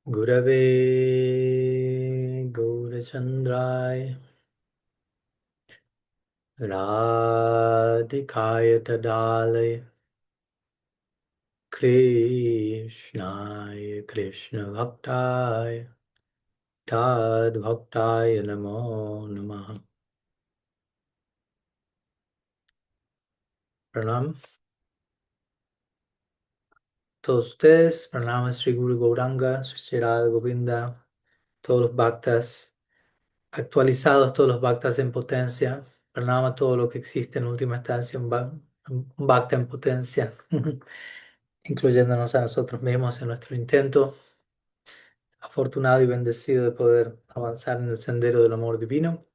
Gurave Gaurachandrai Radhikaya Tadale Krishnaya Krishna Bhaktai Tad Bhaktaya Namo Namaha. Pranam. Todos ustedes, Pranam Sri Guru Gauranga, Sri Radha Govinda, todos los bhaktas actualizados, todos los bhaktas en potencia. Pranam a todo lo que existe en última instancia, un bhakta en potencia. Incluyéndonos a nosotros mismos en nuestro intento afortunado y bendecido de poder avanzar en el sendero del amor divino.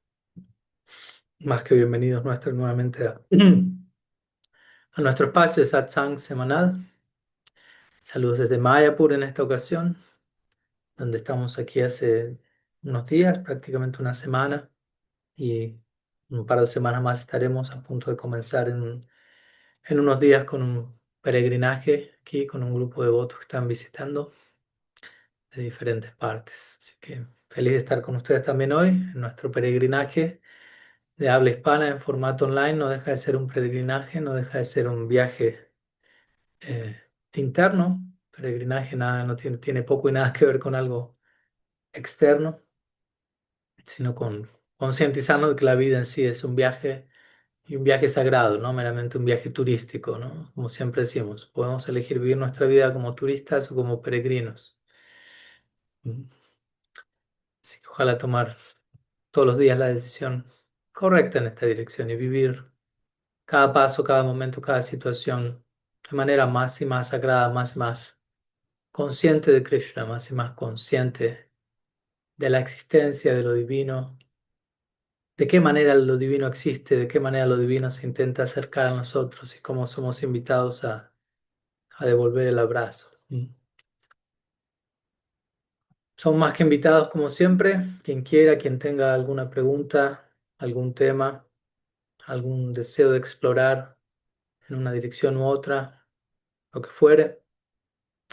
Más que bienvenidos nuevamente a nuestro espacio de satsang semanal. Saludos desde Mayapur en esta ocasión, donde estamos aquí hace unos días, prácticamente una semana, y un par de semanas más estaremos a punto de comenzar en unos días con un peregrinaje aquí, con un grupo de devotos que están visitando de diferentes partes. Así que feliz de estar con ustedes también hoy en nuestro peregrinaje de habla hispana en formato online. No deja de ser un peregrinaje, no deja de ser un viaje eh, interno. Peregrinaje nada, no tiene poco y nada que ver con algo externo, sino con concientizarnos de que la vida en sí es un viaje y un viaje sagrado, no meramente un viaje turístico, ¿no? Como siempre decimos, podemos elegir vivir nuestra vida como turistas o como peregrinos. Mm. Así que ojalá tomar todos los días la decisión correcta en esta dirección y vivir cada paso, cada momento, cada situación de manera más y más sagrada, más y más consciente de Krishna, más y más consciente de la existencia de lo divino, de qué manera lo divino existe, de qué manera lo divino se intenta acercar a nosotros y cómo somos invitados a devolver el abrazo. Son más que invitados como siempre, quien quiera, quien tenga alguna pregunta, algún tema, algún deseo de explorar en una dirección u otra, lo que fuere,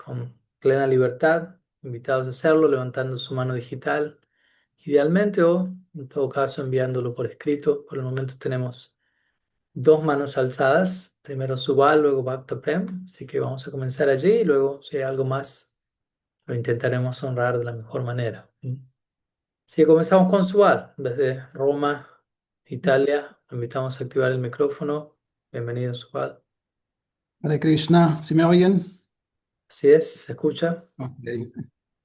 con plena libertad, invitados a hacerlo, levantando su mano digital, idealmente, o en todo caso enviándolo por escrito. Por el momento tenemos dos manos alzadas, primero Subal, luego Bhakta Prem, así que vamos a comenzar allí y luego si hay algo más lo intentaremos honrar de la mejor manera. Así que comenzamos con Subal, desde Roma, Italia. Lo invitamos a activar el micrófono. Bienvenido, Subal. Hare Krishna, ¿sí me oyen? Así es, se escucha. Ok.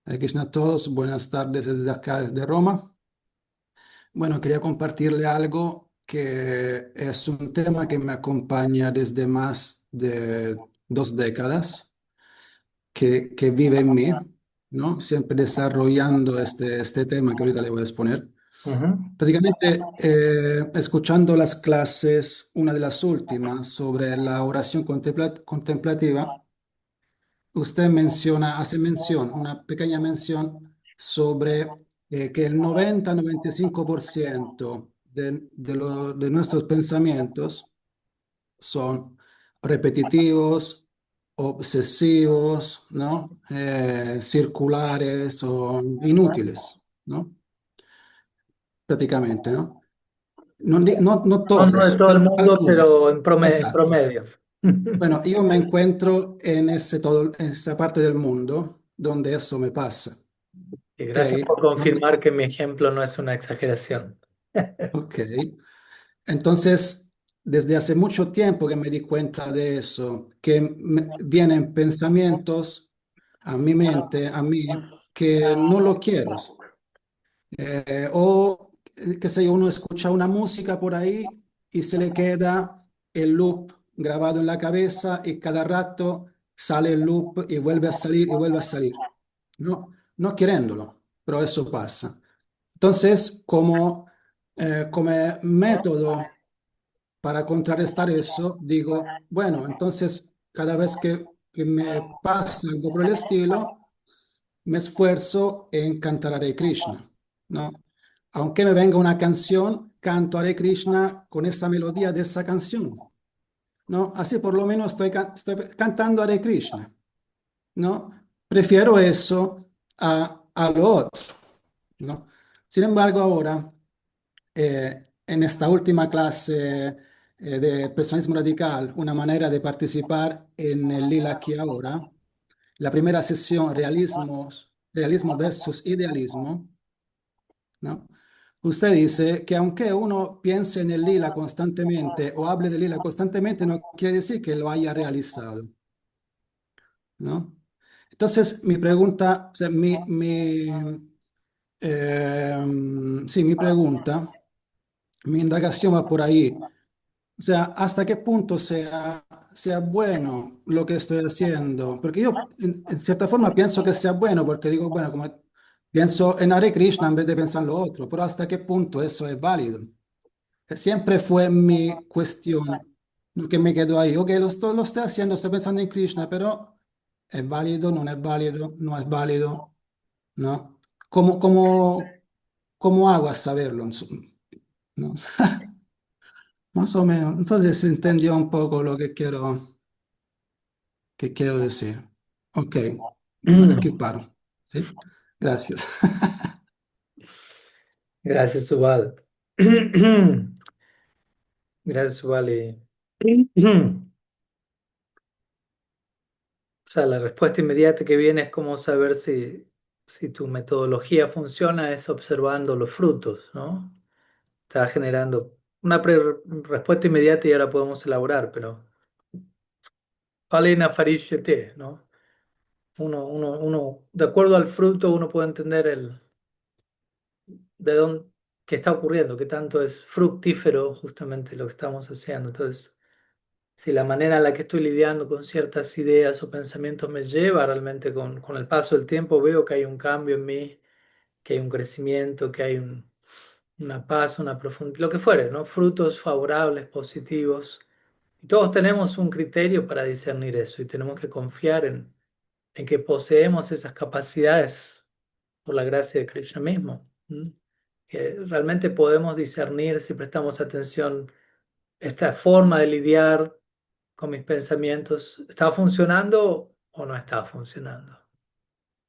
Hare Krishna a todos, buenas tardes desde acá, desde Roma. Bueno, quería compartirle algo que es un tema que me acompaña desde más de 2 décadas, que vive en mí, ¿no? Siempre desarrollando este tema que ahorita le voy a exponer. Ujú, Prácticamente, escuchando las clases, una de las últimas sobre la oración contemplativa. Usted hace mención, una pequeña mención sobre que el 90-95% de nuestros pensamientos son repetitivos, obsesivos, ¿no? Circulares o inútiles, ¿no? Prácticamente, ¿no? No no, no de todos, todo el pero mundo, algunos. pero en promedio. En Exacto. promedio. Bueno, yo me encuentro en esa parte del mundo donde eso me pasa. Y Ok, gracias por ¿no? confirmar que mi ejemplo no es una exageración. Ok. Entonces, desde hace mucho tiempo que me di cuenta de eso, que vienen pensamientos a mi mente, a mí, que no lo quiero. Qué sé yo, uno escucha una música por ahí y se le queda el loop grabado en la cabeza y cada rato sale el loop y vuelve a salir y vuelve a salir. No, no queriéndolo, pero eso pasa. Entonces, como método para contrarrestar eso, digo, bueno, entonces cada vez que me pasa algo por el estilo, me esfuerzo en cantar Hare Krishna, ¿no? Aunque me venga una canción, canto Hare Krishna con esa melodía de esa canción, ¿no? Así por lo menos estoy cantando Hare Krishna, ¿no? Prefiero eso a lo otro, ¿no? Sin embargo, ahora, en esta última clase de personalismo radical, una manera de participar en el Lila aquí ahora, la primera sesión, realismo versus idealismo, ¿no? Usted dice que aunque uno piense en el lila constantemente o hable de lila constantemente, no quiere decir que lo haya realizado, ¿no? Entonces, mi pregunta, o sea, sí, mi pregunta, mi indagación va por ahí. O sea, ¿hasta qué punto sea bueno lo que estoy haciendo? Porque yo, en cierta forma, pienso que sea bueno, porque digo, bueno, como pienso en Hare Krishna en vez de pensar en lo otro, pero ¿hasta qué punto eso es válido? Siempre fue mi cuestión, lo que me quedó ahí. Ok, lo estoy haciendo, estoy pensando en Krishna, pero ¿es válido? ¿No es válido? ¿No es válido? ¿No? ¿Cómo hago a saberlo? ¿No? Más o menos. Entonces se entendió un poco lo que quiero decir. Ok, aquí paro. ¿Sí? Gracias. Gracias, Subal. Gracias, Subal. O sea, la respuesta inmediata que viene es cómo saber si tu metodología funciona, es observando los frutos, ¿no? Está generando una respuesta inmediata y ahora podemos elaborar, pero Alena Farishete, ¿no? De acuerdo al fruto, uno puede entender de dónde, qué está ocurriendo, qué tanto es fructífero justamente lo que estamos haciendo. Entonces, si la manera en la que estoy lidiando con ciertas ideas o pensamientos me lleva realmente con el paso del tiempo, veo que hay un cambio en mí, que hay un crecimiento, que hay una paz, una profundidad, lo que fuere, ¿no? Frutos favorables, positivos. Y todos tenemos un criterio para discernir eso y tenemos que confiar en que poseemos esas capacidades por la gracia de Krishna mismo. ¿M? Que realmente podemos discernir si prestamos atención esta forma de lidiar con mis pensamientos, ¿está funcionando o no está funcionando?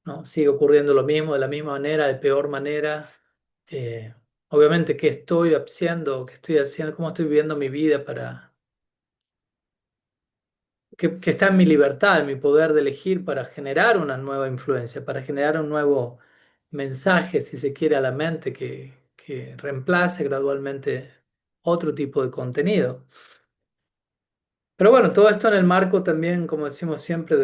¿No? Sigue ocurriendo lo mismo, de la misma manera, de peor manera. Eh, Obviamente, ¿qué estoy haciendo? ¿Qué estoy haciendo? ¿Cómo estoy viviendo mi vida para que está en mi libertad, en mi poder de elegir para generar una nueva influencia, para generar un nuevo mensaje, si se quiere, a la mente que reemplace gradualmente otro tipo de contenido? Pero bueno, todo esto en el marco también, como decimos siempre,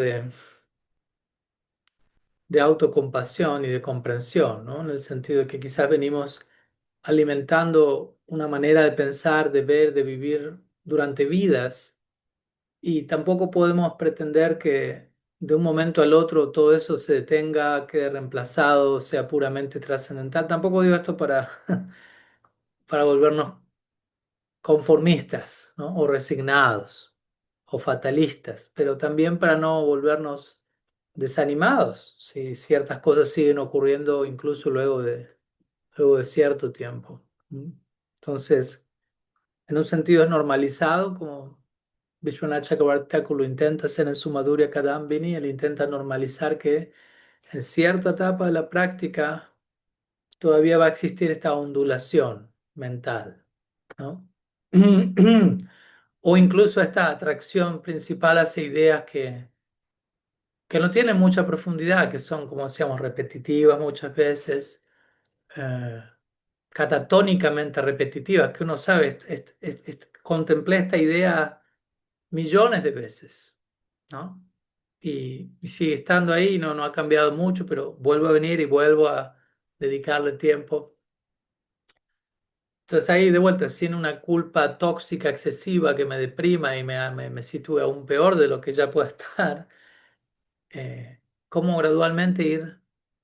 de autocompasión y de comprensión, ¿no? En el sentido de que quizás venimos alimentando una manera de pensar, de ver, de vivir durante vidas y tampoco podemos pretender que de un momento al otro todo eso se detenga, quede reemplazado, sea puramente trascendental. Tampoco digo esto para, para volvernos conformistas, ¿no? O resignados o fatalistas, pero también para no volvernos desanimados si ciertas cosas siguen ocurriendo incluso luego de cierto tiempo. ¿Mm? Entonces, en un sentido es normalizado, como Vishwanath Chakrabarti Thakur lo intenta hacer en su Madhurya Kadambini, él intenta normalizar que en cierta etapa de la práctica todavía va a existir esta ondulación mental, ¿no? O incluso esta atracción principal hacia ideas que no tienen mucha profundidad, que son, como decíamos, repetitivas muchas veces, eh, catatónicamente repetitivas, que uno sabe, contemplé esta idea millones de veces, ¿no? Y sigue estando ahí, no ha cambiado mucho, pero vuelvo a venir y vuelvo a dedicarle tiempo. Entonces ahí de vuelta, sin una culpa tóxica excesiva que me deprima y me sitúe aún peor de lo que ya pueda estar, cómo gradualmente ir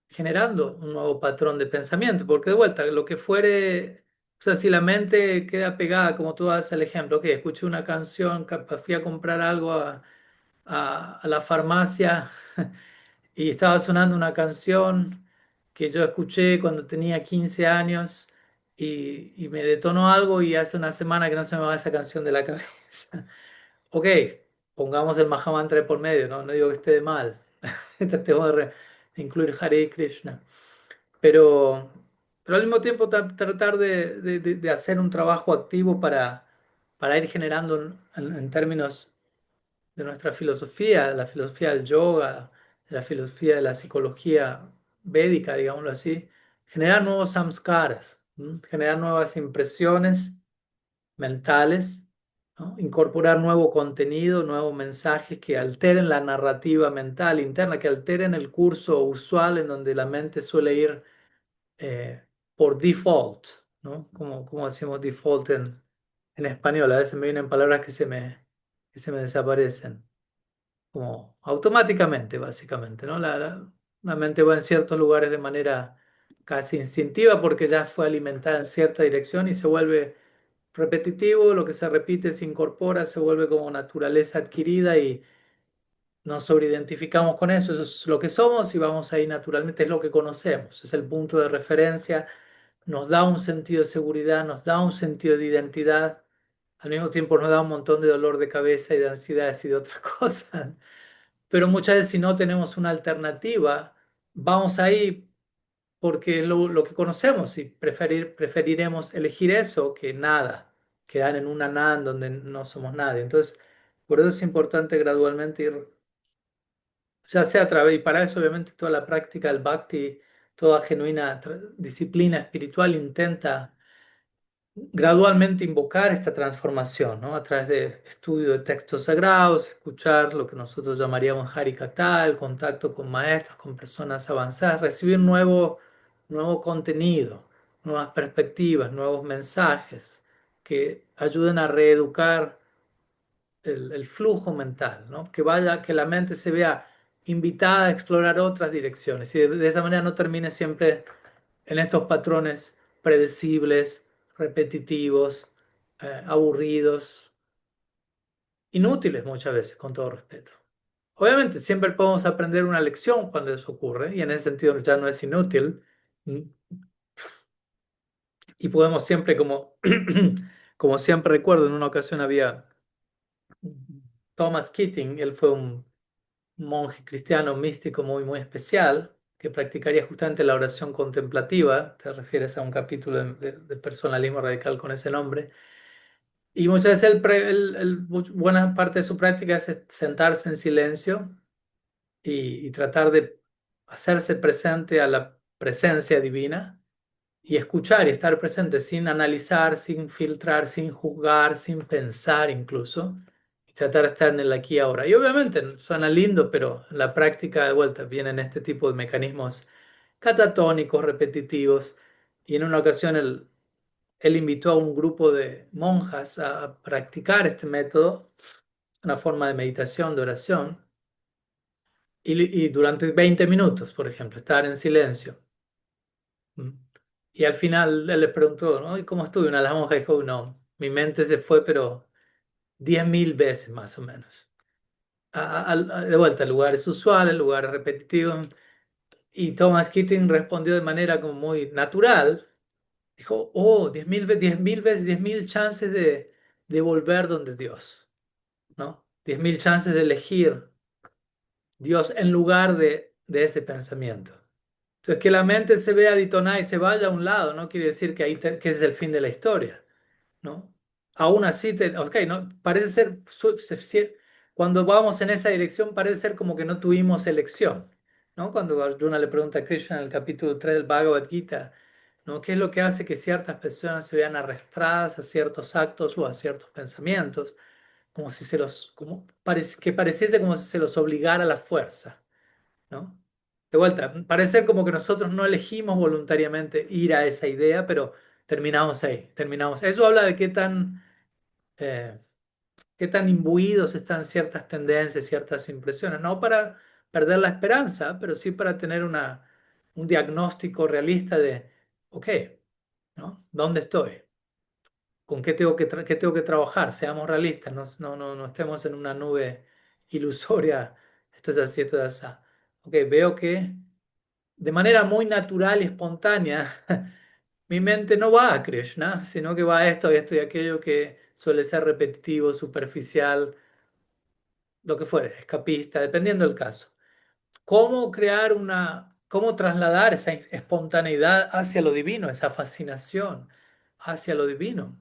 generando un nuevo patrón de pensamiento, porque de vuelta, lo que fuere, o sea, si la mente queda pegada, como tú das el ejemplo, que escuché una canción, capaz fui a comprar algo a la farmacia y estaba sonando una canción que yo escuché cuando tenía 15 años y me detonó algo y hace una semana que no se me va esa canción de la cabeza. Ok, pongamos el Mahamantra de por medio, ¿no? No digo que esté de mal. Tratemos de incluir Hare Krishna. Pero, pero al mismo tiempo tratar de hacer un trabajo activo para ir generando en términos de nuestra filosofía, la filosofía del yoga, de la filosofía de la psicología védica, digámoslo así, generar nuevos samskaras, ¿m? Generar nuevas impresiones mentales, ¿no? Incorporar nuevo contenido, nuevos mensajes que alteren la narrativa mental interna, que alteren el curso usual en donde la mente suele ir por default, ¿no? Como decimos default en español, a veces me vienen palabras que se me desaparecen, como automáticamente, básicamente, ¿no? La mente va en ciertos lugares de manera casi instintiva porque ya fue alimentada en cierta dirección y se vuelve repetitivo, lo que se repite se incorpora, se vuelve como naturaleza adquirida y nos sobreidentificamos con eso, eso es lo que somos y vamos ahí naturalmente, es lo que conocemos, es el punto de referencia, nos da un sentido de seguridad, nos da un sentido de identidad, al mismo tiempo nos da un montón de dolor de cabeza y de ansiedades y de otras cosas. Pero muchas veces si no tenemos una alternativa, vamos ahí porque es lo que conocemos y preferiremos elegir eso que nada, quedar en una nada en donde no somos nadie. Entonces, por eso es importante gradualmente ir, ya sea a través, y para eso obviamente toda la práctica del bhakti, toda genuina disciplina espiritual intenta gradualmente invocar esta transformación, ¿no? A través de estudio de textos sagrados, escuchar lo que nosotros llamaríamos Harikatha, el contacto con maestros, con personas avanzadas, recibir nuevo contenido, nuevas perspectivas, nuevos mensajes que ayuden a reeducar el flujo mental, ¿no? Que vaya, que la mente se vea invitada a explorar otras direcciones y de esa manera no termine siempre en estos patrones predecibles, repetitivos, aburridos, inútiles muchas veces, con todo respeto. Obviamente, siempre podemos aprender una lección cuando eso ocurre, y en ese sentido ya no es inútil, y podemos siempre, como, como siempre recuerdo, en una ocasión había Thomas Keating, él fue un monje cristiano místico muy especial, que practicaría justamente la oración contemplativa, te refieres a un capítulo de personalismo radical con ese nombre, y muchas veces buena parte de su práctica es sentarse en silencio y tratar de hacerse presente a la presencia divina y escuchar y estar presente sin analizar, sin filtrar, sin juzgar, sin pensar incluso, y tratar de estar en el aquí y ahora. Y obviamente suena lindo, pero en la práctica de vuelta vienen este tipo de mecanismos catatónicos, repetitivos, y en una ocasión él invitó a un grupo de monjas a practicar este método, una forma de meditación, de oración, y durante 20 minutos, por ejemplo, estar en silencio. ¿Mm? Y al final él les preguntó, ¿no? ¿Y cómo estuve? Una de las monjas dijo, no, mi mente se fue, pero 10.000 veces más o menos. De vuelta a lugares usuales, lugares repetitivos. Y Thomas Keating respondió de manera como muy natural. Dijo, oh, 10.000 veces, 10.000 chances de volver donde Dios, ¿no? 10.000 chances de elegir Dios en lugar de ese pensamiento. Entonces, que la mente se vea ditonada y se vaya a un lado, no quiere decir que, que ese es el fin de la historia, ¿no? Aún así, ok, ¿no? Parece ser, cuando vamos en esa dirección, parece ser como que no tuvimos elección, ¿no? Cuando Arjuna le pregunta a Krishna en el capítulo 3 del Bhagavad Gita, ¿no? ¿Qué es lo que hace que ciertas personas se vean arrastradas a ciertos actos o a ciertos pensamientos? Como si se los, como, que pareciese como si se los obligara a la fuerza, ¿no? De vuelta, parece como que nosotros no elegimos voluntariamente ir a esa idea, pero terminamos ahí, terminamos. Eso habla de eh, qué tan imbuidos están ciertas tendencias, ciertas impresiones, no para perder la esperanza, pero sí para tener un diagnóstico realista de, ok, ¿no? ¿Dónde estoy? ¿Con qué tengo que trabajar? Seamos realistas, no estemos en una nube ilusoria, esto es así, esto es así. Ok, veo que de manera muy natural y espontánea, mi mente no va a Krishna, sino que va a esto y aquello que suele ser repetitivo, superficial, lo que fuere, escapista, dependiendo del caso. cómo crear cómo trasladar esa espontaneidad hacia lo divino, esa fascinación hacia lo divino.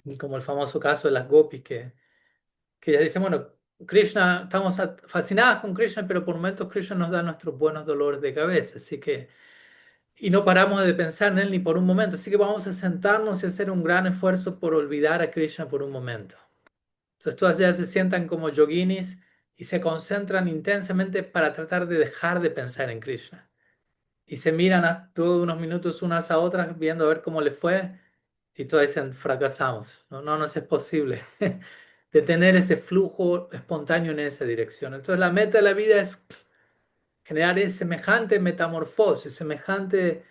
Y como el famoso caso de las gopis que ellas dicen, bueno, Krishna, estamos fascinadas con Krishna, pero por momentos Krishna nos da nuestros buenos dolores de cabeza, así que, y no paramos de pensar en él ni por un momento, así que vamos a sentarnos y hacer un gran esfuerzo por olvidar a Krishna por un momento. Entonces todas ellas se sientan como yoginis y se concentran intensamente para tratar de dejar de pensar en Krishna. Y se miran todos unos minutos unas a otras viendo a ver cómo les fue y todas dicen, fracasamos, no, no nos es posible detener ese flujo espontáneo en esa dirección. Entonces la meta de la vida es generar semejante metamorfosis, semejante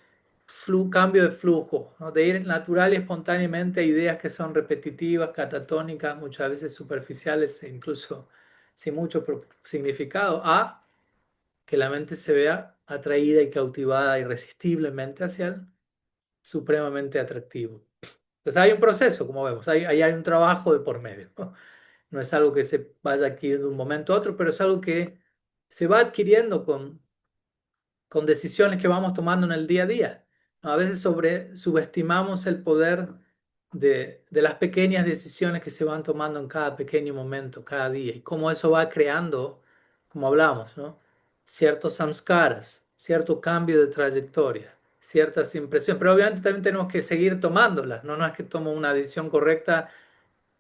cambio de flujo, ¿no? De ir natural y espontáneamente a ideas que son repetitivas, catatónicas, muchas veces superficiales e incluso sin mucho significado, a que la mente se vea atraída y cautivada irresistiblemente hacia el supremamente atractivo. Entonces hay un proceso, como vemos, ahí hay un trabajo de por medio, ¿no? No es algo que se vaya adquiriendo de un momento a otro, pero es algo que se va adquiriendo con decisiones que vamos tomando en el día a día. ¿No? A veces subestimamos el poder de las pequeñas decisiones que se van tomando en cada pequeño momento, cada día, y cómo eso va creando, como hablamos, ¿no? Ciertos samskaras, cierto cambio de trayectoria, ciertas impresiones, pero obviamente también tenemos que seguir tomándolas, ¿no? No es que tomo una decisión correcta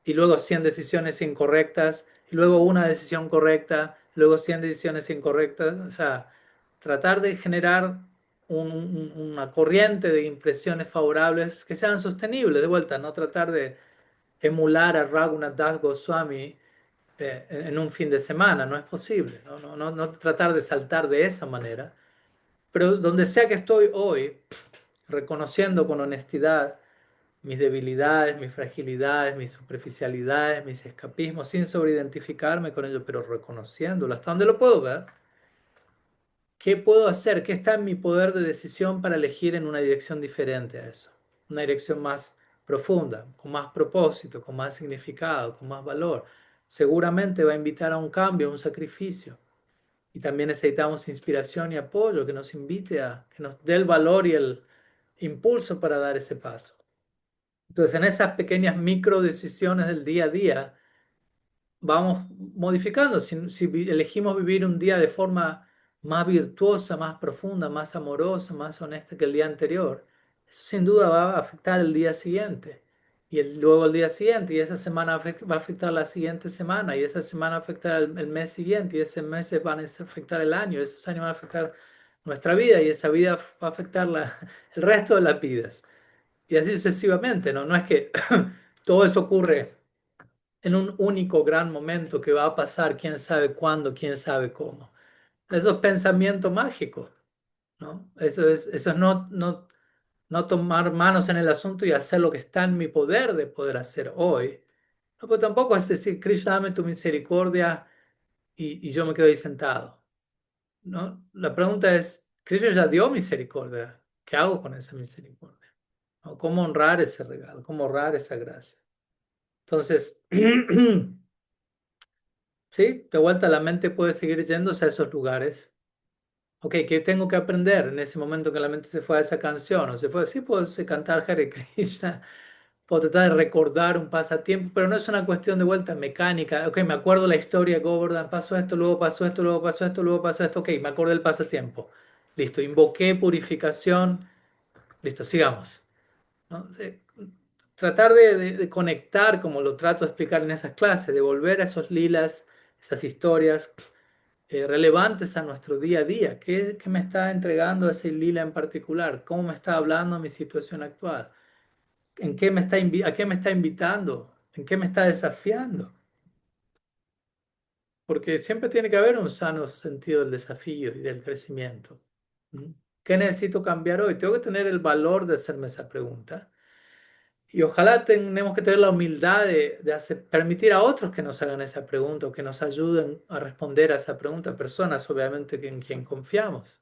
y luego 100 decisiones incorrectas, y luego una decisión correcta, luego 100 decisiones incorrectas. O sea, tratar de generar una corriente de impresiones favorables que sean sostenibles, de vuelta, no tratar de emular a Raghunath Das Goswami en un fin de semana, no es posible, ¿no? No tratar de saltar de esa manera, pero donde sea que estoy hoy, reconociendo con honestidad mis debilidades, mis fragilidades, mis superficialidades, mis escapismos, sin sobreidentificarme con ello, pero reconociéndolo hasta donde lo puedo ver. ¿Qué puedo hacer? ¿Qué está en mi poder de decisión para elegir en una dirección diferente a eso? Una dirección más profunda, con más propósito, con más significado, con más valor. Seguramente va a invitar a un cambio, a un sacrificio. Y también necesitamos inspiración y apoyo que nos invite que nos dé el valor y el impulso para dar ese paso. Entonces, en esas pequeñas micro decisiones del día a día, vamos modificando. Si elegimos vivir un día de forma más virtuosa, más profunda, más amorosa, más honesta que el día anterior, eso sin duda va a afectar el día siguiente. Y luego el día siguiente, y esa semana va a afectar la siguiente semana, y esa semana va a afectar el mes siguiente, y ese mes van a afectar el año, esos años van a afectar nuestra vida, y esa vida va a afectar el resto de las vidas. Y así sucesivamente, ¿no? No es que todo eso ocurre en un único gran momento que va a pasar, quién sabe cuándo, quién sabe cómo. Eso es pensamiento mágico, ¿no? Eso es no tomar manos en el asunto y hacer lo que está en mi poder de poder hacer hoy. No, pero tampoco es decir, Krishna, dame tu misericordia y yo me quedo ahí sentado, ¿no? La pregunta es, Krishna ya dio misericordia, ¿qué hago con esa misericordia? ¿No? ¿Cómo honrar ese regalo? ¿Cómo honrar esa gracia? Entonces, sí, de vuelta la mente puede seguir yéndose a esos lugares. Ok, ¿qué tengo que aprender en ese momento que la mente se fue a esa canción? O se fue, sí, puedo cantar Hare Krishna, puedo tratar de recordar un pasatiempo, pero no es una cuestión de vuelta mecánica. Ok, me acuerdo la historia de Govardhan, pasó esto, luego pasó esto, luego pasó esto, luego pasó esto. Ok, me acuerdo del pasatiempo. Listo, invoqué purificación. Listo, sigamos. ¿No? Tratar de conectar, como lo trato de explicar en esas clases, de volver a esos lilas, esas historias relevantes a nuestro día a día. ¿Qué me está entregando ese lila en particular? ¿Cómo me está hablando mi situación actual? ¿En qué a qué me está invitando? ¿En qué me está desafiando? Porque siempre tiene que haber un sano sentido del desafío y del crecimiento. ¿Mm? ¿Qué necesito cambiar hoy? Tengo que tener el valor de hacerme esa pregunta. Y ojalá tenemos que tener la humildad de permitir a otros que nos hagan esa pregunta o que nos ayuden a responder a esa pregunta, personas obviamente en quien confiamos,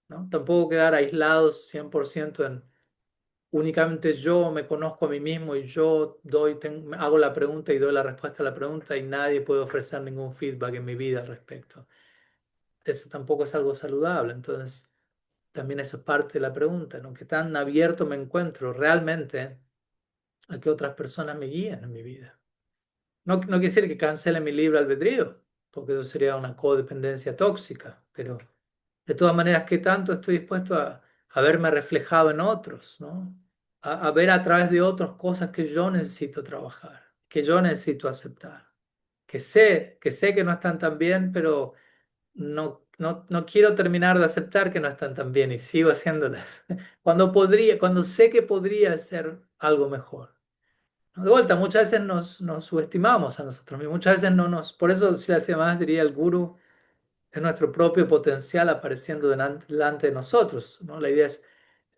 ¿no? Tampoco quedar aislados 100% en únicamente yo me conozco a mí mismo y yo hago la pregunta y doy la respuesta a la pregunta y nadie puede ofrecer ningún feedback en mi vida al respecto. eso tampoco es algo saludable. Entonces, también eso es parte de la pregunta, ¿no? ¿Qué tan abierto me encuentro realmente a que otras personas me guíen en mi vida? No quiere decir que cancele mi libre albedrío, porque eso sería una codependencia tóxica, pero de todas maneras, ¿qué tanto estoy dispuesto a verme reflejado en otros, ¿no? A ver a través de otros cosas que yo necesito trabajar, que yo necesito aceptar, que sé que no están tan bien, pero no quiero terminar de aceptar que no están tan bien y sigo haciéndolas. Cuando sé que podría ser algo mejor. ¿No? De vuelta, muchas veces nos subestimamos a nosotros mismos, muchas veces no nos. Por eso, si las más diría el gurú, es nuestro propio potencial apareciendo delante de nosotros, ¿no? La idea es,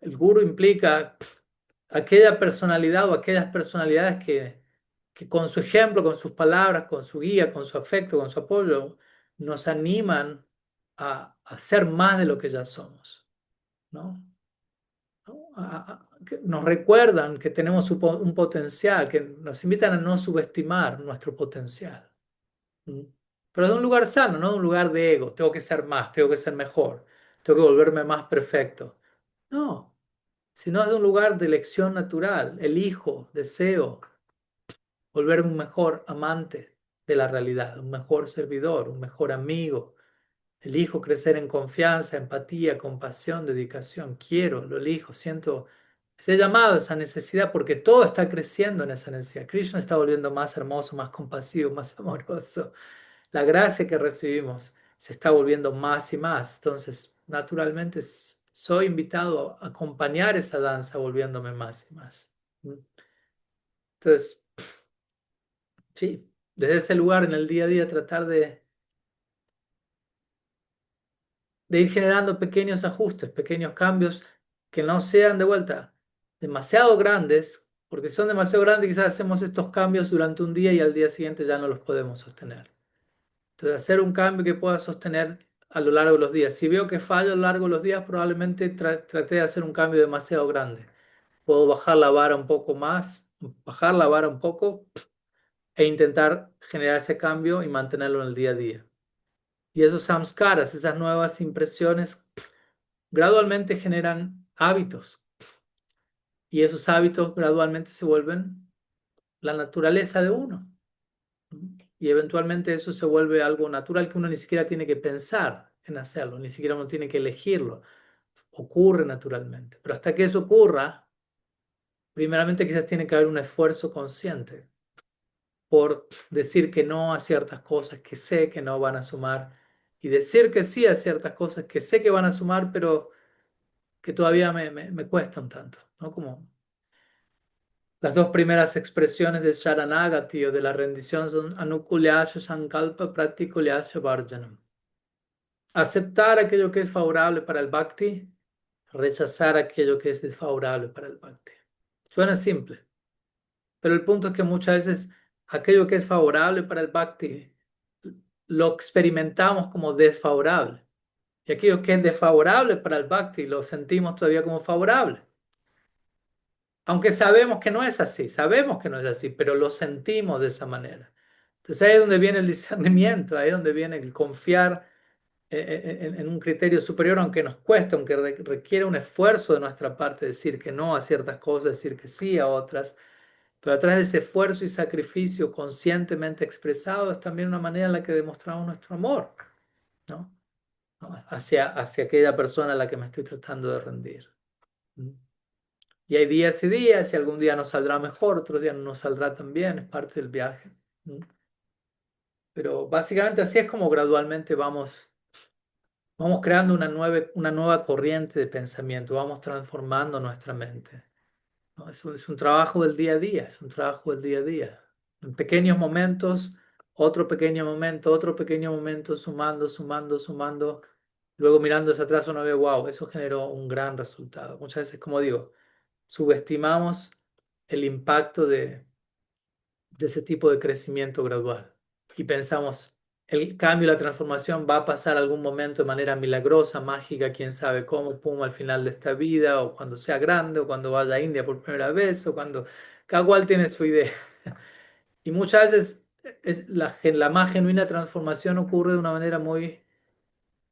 el gurú implica aquella personalidad o aquellas personalidades que con su ejemplo, con sus palabras, con su guía, con su afecto, con su apoyo, nos animan a ser más de lo que ya somos, ¿no? ¿No? Que nos recuerdan que tenemos un potencial, que nos invitan a no subestimar nuestro potencial. ¿Mm? Pero de un lugar sano, no de un lugar de ego. Tengo que ser más, tengo que ser mejor, tengo que volverme más perfecto. No, sino es de un lugar de elección natural. Elijo, deseo volverme un mejor amante de la realidad, un mejor servidor, un mejor amigo. Elijo crecer en confianza, empatía, compasión, dedicación. Quiero, lo elijo, siento ese llamado, esa necesidad, porque todo está creciendo en esa necesidad. Krishna está volviendo más hermoso, más compasivo, más amoroso. La gracia que recibimos se está volviendo más y más. Entonces, naturalmente, soy invitado a acompañar esa danza volviéndome más y más. ¿Mm? Entonces, sí, desde ese lugar en el día a día tratar de ir generando pequeños ajustes, pequeños cambios que no sean de vuelta demasiado grandes, porque si son demasiado grandes, quizás hacemos estos cambios durante un día y al día siguiente ya no los podemos sostener. Entonces, hacer un cambio que pueda sostener a lo largo de los días. Si veo que fallo a lo largo de los días, probablemente traté de hacer un cambio demasiado grande. Puedo bajar la vara un poco más, bajar la vara un poco e intentar generar ese cambio y mantenerlo en el día a día. Y esos samskaras, esas nuevas impresiones, gradualmente generan hábitos. Y esos hábitos gradualmente se vuelven la naturaleza de uno. Y eventualmente eso se vuelve algo natural que uno ni siquiera tiene que pensar en hacerlo, ni siquiera uno tiene que elegirlo. Ocurre naturalmente. Pero hasta que eso ocurra, primeramente quizás tiene que haber un esfuerzo consciente por decir que no a ciertas cosas que sé que no van a sumar y decir que sí a ciertas cosas que sé que van a sumar, pero que todavía me cuestan tanto, ¿no? Como las dos primeras expresiones de Sharanagati o de la rendición son Anukulyasha Sankalpa Pratikulyasha Varjanam. Aceptar aquello que es favorable para el bhakti, rechazar aquello que es desfavorable para el bhakti. Suena simple, pero el punto es que muchas veces aquello que es favorable para el bhakti lo experimentamos como desfavorable. Y aquello que es desfavorable para el bhakti lo sentimos todavía como favorable. Aunque sabemos que no es así, sabemos que no es así, pero lo sentimos de esa manera. Entonces ahí es donde viene el discernimiento, ahí es donde viene el confiar en un criterio superior, aunque nos cueste, aunque requiere un esfuerzo de nuestra parte decir que no a ciertas cosas, decir que sí a otras, pero a través de ese esfuerzo y sacrificio conscientemente expresado es también una manera en la que demostramos nuestro amor, ¿no? ¿No? Hacia aquella persona a la que me estoy tratando de rendir. ¿Mm? Y hay días y días, y algún día nos saldrá mejor, otros días no nos saldrá tan bien, es parte del viaje. ¿Mm? Pero básicamente así es como gradualmente vamos creando una nueva corriente de pensamiento, vamos transformando nuestra mente, ¿no? Es un trabajo del día a día, es un trabajo del día a día. En pequeños momentos, otro pequeño momento, sumando, sumando, sumando. Luego mirando hacia atrás uno ve, wow, eso generó un gran resultado. Muchas veces, como digo, subestimamos el impacto de ese tipo de crecimiento gradual. Y pensamos, el cambio, la transformación va a pasar algún momento de manera milagrosa, mágica, quién sabe cómo, pum, al final de esta vida, o cuando sea grande, o cuando vaya a India por primera vez, o cuando cada cual tiene su idea. Y muchas veces la más genuina transformación ocurre de una manera muy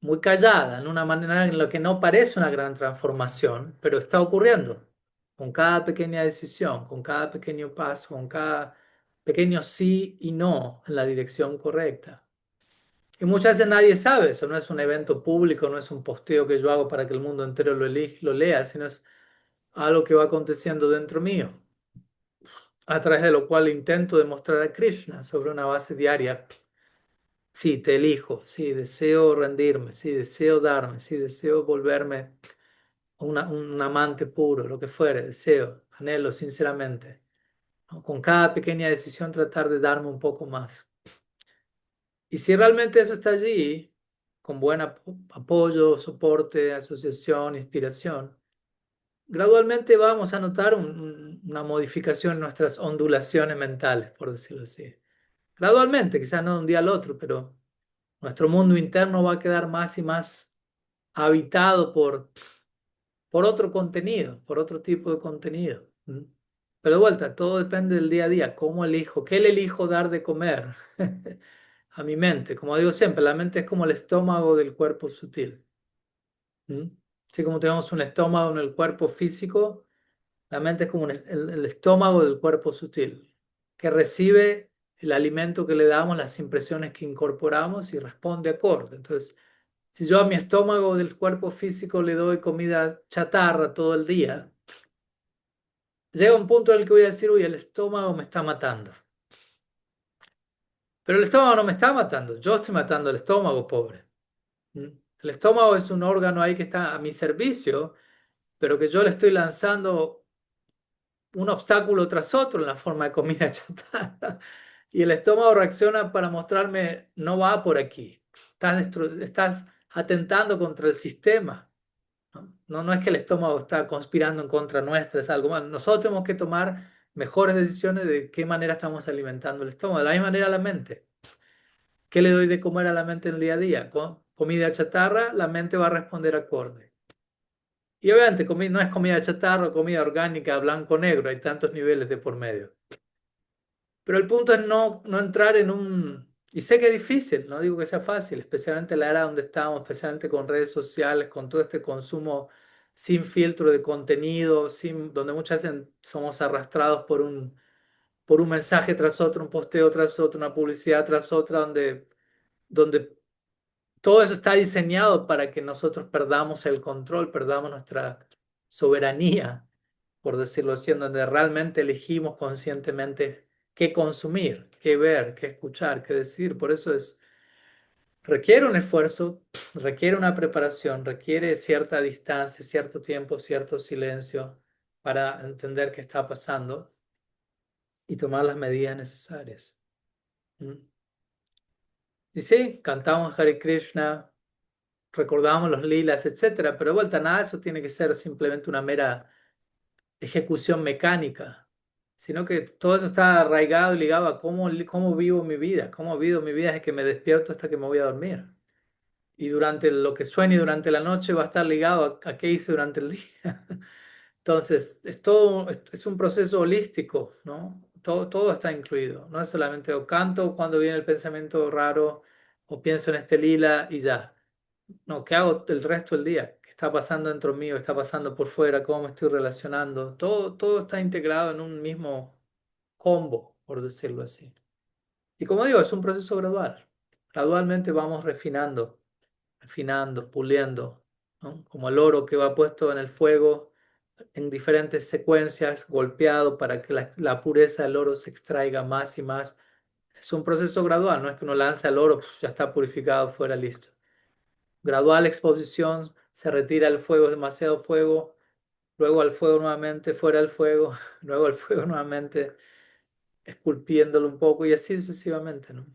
muy callada, en una manera en la que no parece una gran transformación, pero está ocurriendo con cada pequeña decisión, con cada pequeño paso, con cada pequeño sí y no en la dirección correcta. Y muchas veces nadie sabe, eso no es un evento público, no es un posteo que yo hago para que el mundo entero lo lea, sino es algo que va aconteciendo dentro mío, a través de lo cual intento demostrar a Krishna sobre una base diaria. Sí, te elijo, sí, deseo rendirme, sí, deseo darme, sí, deseo volverme un amante puro, lo que fuere, deseo, anhelo sinceramente, ¿no? Con cada pequeña decisión tratar de darme un poco más. Y si realmente eso está allí, con buen apoyo, soporte, asociación, inspiración, gradualmente vamos a notar una modificación en nuestras ondulaciones mentales, por decirlo así. Gradualmente, quizás no de un día al otro, pero nuestro mundo interno va a quedar más y más habitado por otro contenido, por otro tipo de contenido. ¿Mm? Pero de vuelta, todo depende del día a día, cómo elijo, qué le elijo dar de comer a mi mente. Como digo siempre, la mente es como el estómago del cuerpo sutil. ¿Mm? Así como tenemos un estómago en el cuerpo físico, la mente es como el estómago del cuerpo sutil, que recibe el alimento que le damos, las impresiones que incorporamos y responde acorde. Entonces, si yo a mi estómago del cuerpo físico le doy comida chatarra todo el día, llega un punto en el que voy a decir, uy, el estómago me está matando. Pero el estómago no me está matando, yo estoy matando al estómago, pobre. ¿Mm? El estómago es un órgano ahí que está a mi servicio, pero que yo le estoy lanzando un obstáculo tras otro en la forma de comida chatarra. Y el estómago reacciona para mostrarme, no va por aquí. Estás atentando contra el sistema. ¿No? No es que el estómago está conspirando en contra nuestra, es algo más. Nosotros tenemos que tomar mejores decisiones de qué manera estamos alimentando el estómago. De la misma manera la mente. ¿Qué le doy de comer a la mente en el día a día? Con comida chatarra, la mente va a responder acorde. Y obviamente no es comida chatarra o comida orgánica, blanco-negro, hay tantos niveles de por medio. Pero el punto es no entrar en un... Y sé que es difícil, no digo que sea fácil, especialmente en la era donde estamos, especialmente con redes sociales, con todo este consumo sin filtro de contenido, donde muchas veces somos arrastrados por un mensaje tras otro, un posteo tras otro, una publicidad tras otra, donde todo eso está diseñado para que nosotros perdamos el control, perdamos nuestra soberanía, por decirlo así, en donde realmente elegimos conscientemente qué consumir, qué ver, qué escuchar, qué decir. Por eso requiere un esfuerzo, requiere una preparación, requiere cierta distancia, cierto tiempo, cierto silencio para entender qué está pasando y tomar las medidas necesarias. ¿Mm? Y sí, cantamos Hare Krishna, recordamos los lilas, etcétera, pero de vuelta nada, eso tiene que ser simplemente una mera ejecución mecánica, sino que todo eso está arraigado y ligado a cómo vivo mi vida, cómo vivo mi vida desde que me despierto hasta que me voy a dormir. Y durante lo que sueñe durante la noche va a estar ligado a qué hice durante el día. Entonces, es un proceso holístico, ¿no? Todo está incluido. No es solamente o canto cuando viene el pensamiento raro o pienso en este lila y ya. No, ¿qué hago el resto del día? ¿Qué está pasando dentro mío? ¿Qué está pasando por fuera? ¿Cómo me estoy relacionando? Todo está integrado en un mismo combo, por decirlo así. Y como digo, es un proceso gradual. Gradualmente vamos refinando, puliendo, ¿no? Como el oro que va puesto en el fuego en diferentes secuencias, golpeado para que la pureza del oro se extraiga más y más. Es un proceso gradual, no es que uno lanza el oro, ya está purificado, fuera, listo. Gradual exposición, se retira el fuego, demasiado fuego, luego al fuego nuevamente, fuera el fuego, luego al fuego nuevamente, esculpiéndolo un poco y así sucesivamente, ¿no?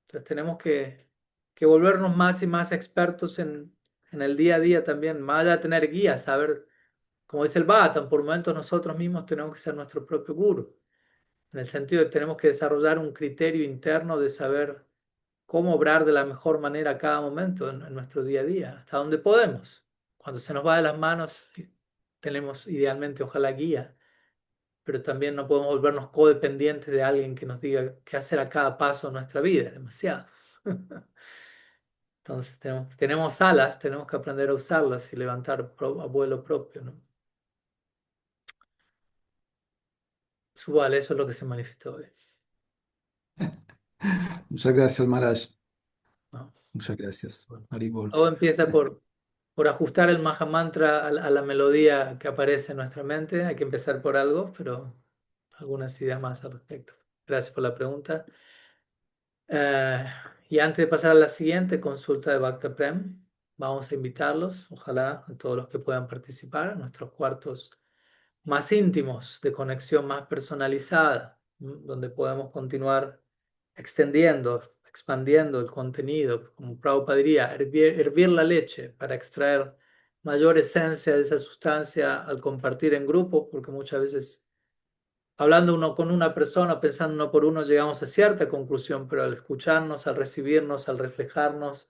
Entonces tenemos que volvernos más y más expertos en el día a día también, más allá de tener guías, saber, como dice el Bhattan, por momentos nosotros mismos tenemos que ser nuestro propio gurú, en el sentido de que tenemos que desarrollar un criterio interno de saber cómo obrar de la mejor manera a cada momento en nuestro día a día, hasta donde podemos. Cuando se nos va de las manos, tenemos idealmente, ojalá, guía, pero también no podemos volvernos codependientes de alguien que nos diga qué hacer a cada paso de nuestra vida, demasiado. Entonces tenemos alas, tenemos que aprender a usarlas y levantar a vuelo propio, ¿no? Subal, eso es lo que se manifestó hoy, Muchas gracias, Maharaj. ¿no? Muchas gracias. Bueno, Haribol. todo empieza por ajustar el Mahamantra a la melodía que aparece en nuestra mente. Hay que empezar por algo, pero algunas ideas más al respecto. Gracias por la pregunta. Eh, y antes de pasar a la siguiente consulta de Bhakta Prem, vamos a invitarlos, ojalá a todos los que puedan participar, a nuestros cuartos más íntimos, de conexión más personalizada, donde podemos continuar extendiendo, expandiendo el contenido, como Prabhupada diría, hervir la leche para extraer mayor esencia de esa sustancia al compartir en grupo, porque muchas veces hablando uno con una persona, pensando uno por uno, llegamos a cierta conclusión, pero al escucharnos, al recibirnos, al reflejarnos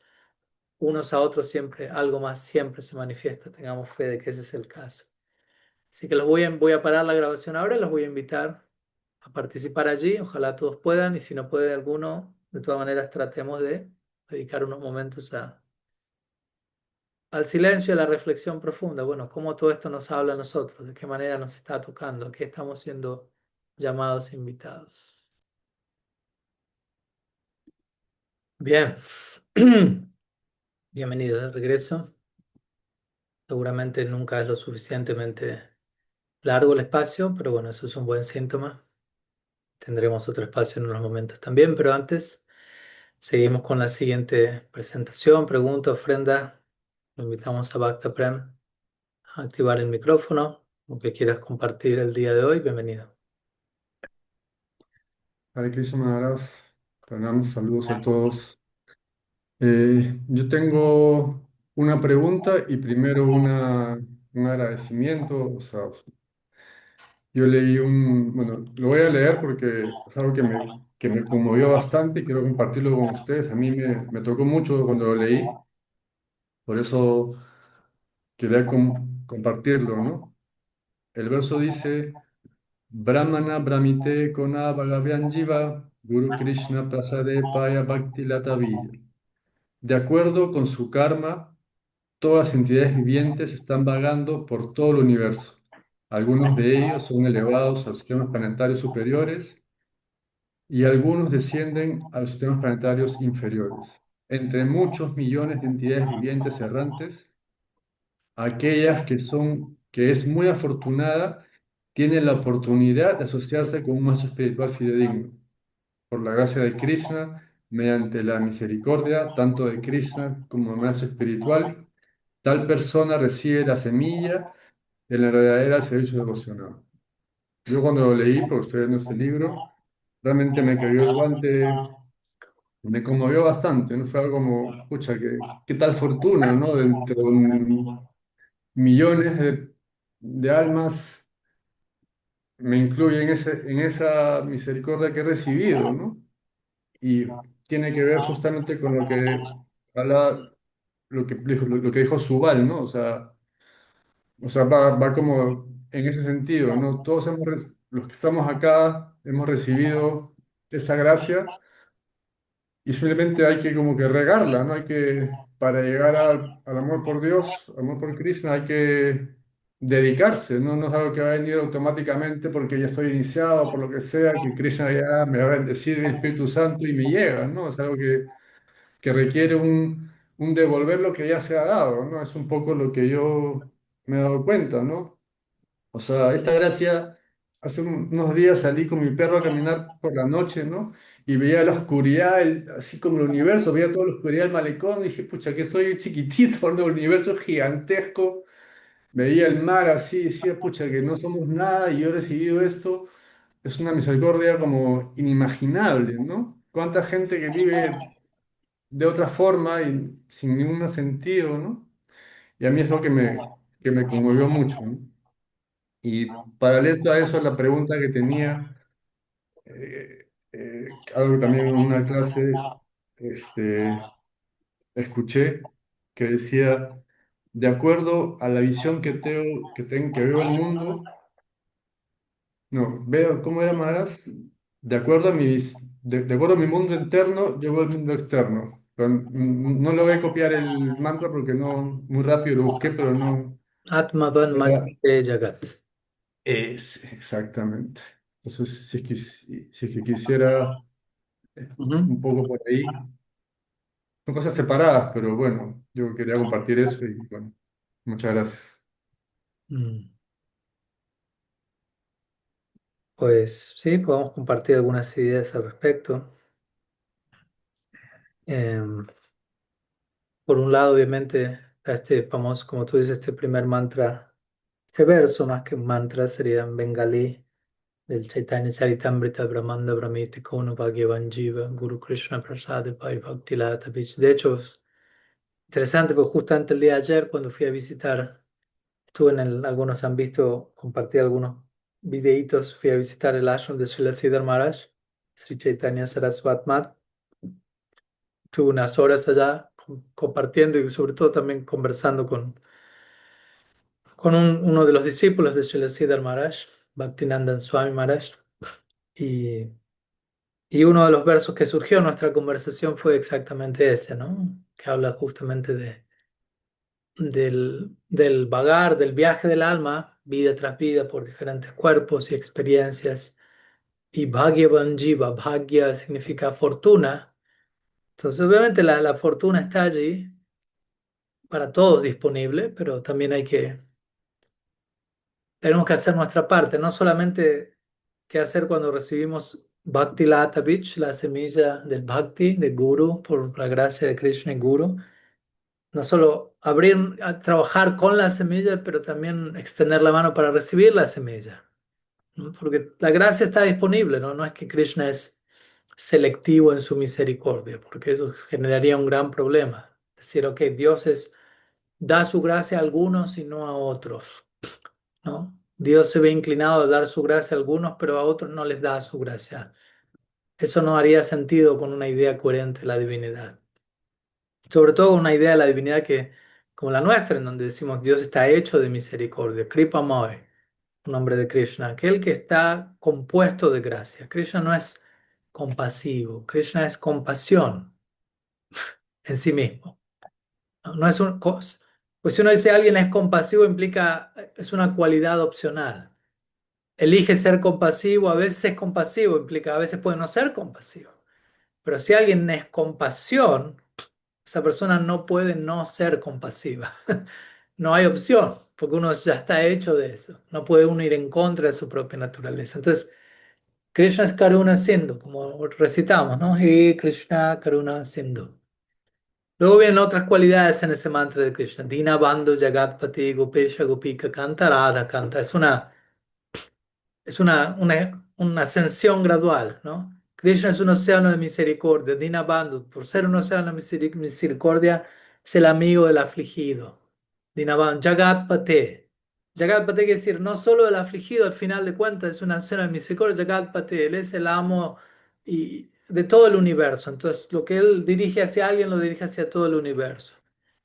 unos a otros, siempre algo más siempre se manifiesta. Tengamos fe de que ese es el caso. Así que voy a parar la grabación ahora, los voy a invitar a participar allí. Ojalá todos puedan y si no puede alguno, de todas maneras tratemos de dedicar unos momentos al silencio y a la reflexión profunda. Bueno, cómo todo esto nos habla a nosotros, de qué manera nos está tocando, a qué estamos siendo llamados e invitados. Bien, bienvenidos de regreso. Seguramente nunca es lo suficientemente largo el espacio, pero bueno, eso es un buen síntoma. Tendremos otro espacio en unos momentos también, pero antes seguimos con la siguiente presentación, pregunta, ofrenda. Lo invitamos a Bhakta Prem a activar el micrófono, lo que quieras compartir el día de hoy, bienvenido. Hare Krishna Maharaj, pranam, saludos a todos. Yo tengo una pregunta y primero un agradecimiento. O sea, yo leí bueno, lo voy a leer porque es algo que me conmovió bastante y quiero compartirlo con ustedes. A mí me tocó mucho cuando lo leí, por eso quería compartirlo, ¿no? El verso dice, Brahmana Brahmite Kona Bhagavyan Jiva, Guru Krishna Prasade Paya Bhakti Lata Villa. De acuerdo con su karma, todas las entidades vivientes están vagando por todo el universo. Algunos de ellos son elevados a los sistemas planetarios superiores y algunos descienden a los sistemas planetarios inferiores. Entre muchos millones de entidades vivientes errantes, aquellas que es muy afortunada, tienen la oportunidad de asociarse con un maestro espiritual fidedigno. Por la gracia de Krishna, mediante la misericordia tanto de Krishna como del maestro espiritual, tal persona recibe la semilla de la verdadera servicio devocional. Yo cuando lo leí, porque estoy leyendo este libro, realmente me cayó el guante, me conmovió bastante, ¿no? Fue algo como, pucha, qué tal fortuna, ¿no? Dentro de millones de almas, me incluye en esa misericordia que he recibido, ¿no? Y tiene que ver justamente con lo que habla, lo que dijo Subal, ¿no? O sea, va como en ese sentido, ¿no? Todos los que estamos acá hemos recibido esa gracia y simplemente hay que como que regarla, ¿no? Para llegar al amor por Dios, amor por Krishna, hay que dedicarse, ¿no? No es algo que va a venir automáticamente porque ya estoy iniciado, por lo que sea, que Krishna ya me va a bendecir el Espíritu Santo y me llega, ¿no? Es algo que requiere un devolver lo que ya se ha dado, ¿no? Es un poco lo que yo me he dado cuenta, ¿no? O sea, esta gracia, hace unos días salí con mi perro a caminar por la noche, ¿no? Y veía la oscuridad, así como el universo, veía toda la oscuridad del malecón, y dije, pucha, que estoy chiquitito, ¿no? El universo es gigantesco, veía el mar así, decía, pucha, que no somos nada, y yo he recibido esto, es una misericordia como inimaginable, ¿no? Cuánta gente que vive de otra forma y sin ningún sentido, ¿no? Y a mí es algo que me conmovió mucho, ¿no? Y paralelo a eso, la pregunta que tenía, algo que también en una clase escuché, que decía, de acuerdo a la visión que veo el mundo, no, veo, ¿cómo era más? De acuerdo a de acuerdo a mi mundo interno, yo veo el mundo externo. pero no logré copiar el mantra porque no, muy rápido lo busqué, pero no. Atmavan Era- Manjate Jagat. Es, exactamente. Entonces, si es que quisiera Ujú. un poco por ahí, son cosas separadas, pero bueno, yo quería compartir eso y bueno, muchas gracias. Mm. Pues sí, podemos compartir algunas ideas al respecto. Em, por un lado, obviamente, está este famoso, como tú dices, este primer mantra, este verso, más que un mantra, sería en bengalí, del Chaitanya Charitamrita Brahmanda Brahmiti Kono Bhagyavan Jiva Guru Krishna Prasad Pai Bhakti Lata Vich. De hecho, es interesante porque justamente el día de ayer, cuando fui a visitar, estuve en el, algunos han visto, compartí algunos videitos, fui a visitar el ashram de Srila Siddhar Maharaj, Sri Chaitanya Saraswat Mat. Tuve unas horas allá compartiendo y sobre todo también conversando con uno de los discípulos de Srila Siddhar Maharaj, Bhaktinandan Swami Maharaj. Y, y uno de los versos que surgió en nuestra conversación fue exactamente ese, ¿no? Que habla justamente del vagar, del viaje del alma, vida tras vida por diferentes cuerpos y experiencias. Y Bhagyavan Jiva, Bhagya significa fortuna. Entonces, obviamente la fortuna está allí para todos disponible, pero también tenemos que hacer nuestra parte, no solamente qué hacer cuando recibimos Bhakti Lata Vich, la semilla del Bhakti, de Guru, por la gracia de Krishna y Guru, no solo abrir, trabajar con la semilla, pero también extender la mano para recibir la semilla, ¿no? Porque la gracia está disponible, ¿no? No es que Krishna es selectivo en su misericordia, porque eso generaría un gran problema. Decir, ok, da su gracia a algunos y no a otros, ¿no? Dios se ve inclinado a dar su gracia a algunos, pero a otros no les da su gracia. Eso no haría sentido con una idea coherente de la divinidad. Sobre todo una idea de la divinidad que, como la nuestra, en donde decimos Dios está hecho de misericordia. Kripamoy, un nombre de Krishna, aquel que está compuesto de gracia. Krishna no es compasivo, Krishna es compasión en sí mismo. No, no es pues si uno dice alguien es compasivo, implica, es una cualidad opcional. Elige ser compasivo, a veces es compasivo, implica, a veces puede no ser compasivo. Pero si alguien es compasión, esa persona no puede no ser compasiva. No hay opción, porque uno ya está hecho de eso. No puede uno ir en contra de su propia naturaleza. Entonces, Krishna es Karuna Sindhu, como recitamos, ¿no? Y Krishna Karuna Sindhu. Luego vienen otras cualidades en ese mantra de Krishna. Dina Bandhu Jagatpati Gopesha Gopika Kanta Radha Kanta. Es una ascensión gradual, ¿no? Krishna es un océano de misericordia. Dinabandhu, por ser un océano de misericordia, es el amigo del afligido. Dinabandhu, Jagatpate. Jagatpate quiere decir no solo el afligido, al final de cuentas es un océano de misericordia. Jagatpate, él es el amo de todo el universo. Entonces, lo que él dirige hacia alguien, lo dirige hacia todo el universo.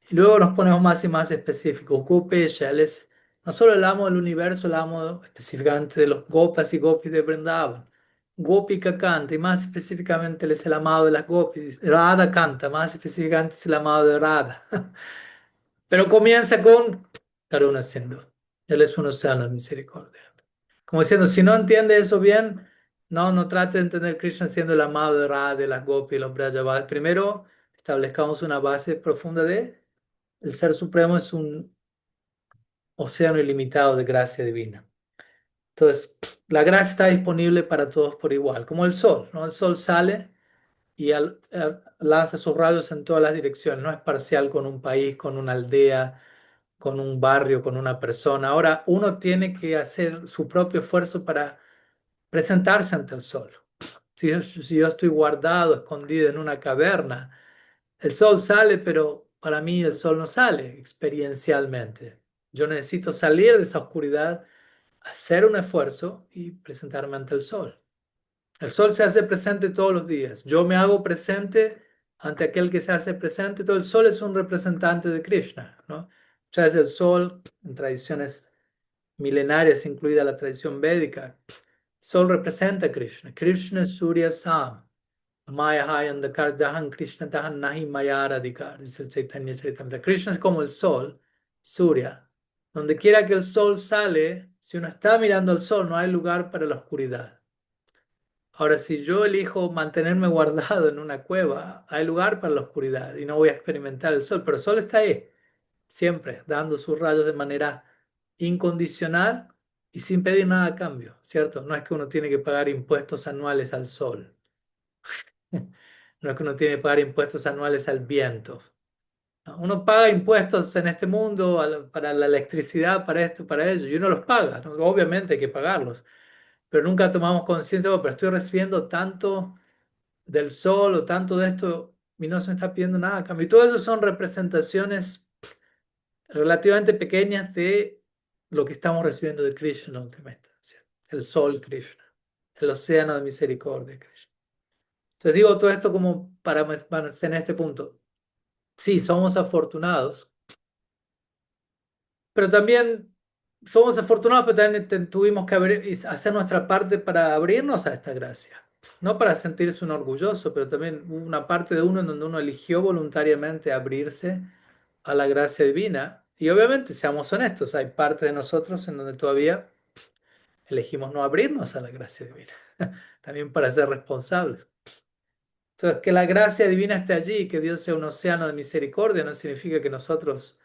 Y luego nos ponemos más y más específicos. Gopesha, él es no solo el amo del universo, el amo específicamente de los gopas y gopis de Vrindavan. Gopika canta, y más específicamente él es el amado de las gopis. Radha canta, más específicamente es el amado de Radha. Pero comienza con Karuna Sindhu. Él es un océano de misericordia. Como diciendo, si no entiende eso bien, no trate de entender Krishna siendo el amado de Radha, de las gopis, los Brajavas. Primero, establezcamos una base profunda de el Ser Supremo es un océano ilimitado de gracia divina. Entonces, la gracia está disponible para todos por igual, como el sol, ¿no? El sol sale y lanza sus rayos en todas las direcciones, no es parcial con un país, con una aldea, con un barrio, con una persona. Ahora, uno tiene que hacer su propio esfuerzo para presentarse ante el sol. Si yo estoy guardado, escondido en una caverna, el sol sale, pero para mí el sol no sale experiencialmente. Yo necesito salir de esa oscuridad, hacer un esfuerzo y presentarme ante el sol. El sol se hace presente todos los días. Yo me hago presente ante aquel que se hace presente. Todo el sol es un representante de Krishna, ¿no? Muchas veces el sol, en tradiciones milenarias, incluida la tradición védica, el sol representa a Krishna. Krishna es Surya Sam. Maya hay andakar dahan Krishna dahan nahi maya radhikar, dice el Chaitanya Charitamrita. Krishna es como el sol, Surya. Donde quiera que el sol sale, si uno está mirando al sol, no hay lugar para la oscuridad. Ahora, si yo elijo mantenerme guardado en una cueva, hay lugar para la oscuridad y no voy a experimentar el sol, pero el sol está ahí, siempre, dando sus rayos de manera incondicional y sin pedir nada a cambio, ¿cierto? No es que uno tiene que pagar impuestos anuales al sol, no es que uno tiene que pagar impuestos anuales al viento. ¿No? Uno paga impuestos en este mundo para la electricidad, para esto, para ello, y uno los paga, ¿no? Obviamente hay que pagarlos, pero nunca tomamos conciencia, "Oh, pero estoy recibiendo tanto del sol o tanto de esto y no se me está pidiendo nada a cambio". Y todo eso son representaciones relativamente pequeñas de lo que estamos recibiendo de Krishna últimamente. El sol Krishna, el océano de misericordia Krishna. Entonces digo todo esto como para en este punto. Sí, somos afortunados, pero también somos afortunados, pero también tuvimos que hacer nuestra parte para abrirnos a esta gracia. No para sentirse un orgulloso, pero también una parte de uno en donde uno eligió voluntariamente abrirse a la gracia divina. Y obviamente, seamos honestos, hay parte de nosotros en donde todavía elegimos no abrirnos a la gracia divina, también para ser responsables. Entonces, que la gracia divina esté allí, que Dios sea un océano de misericordia, no significa que nosotros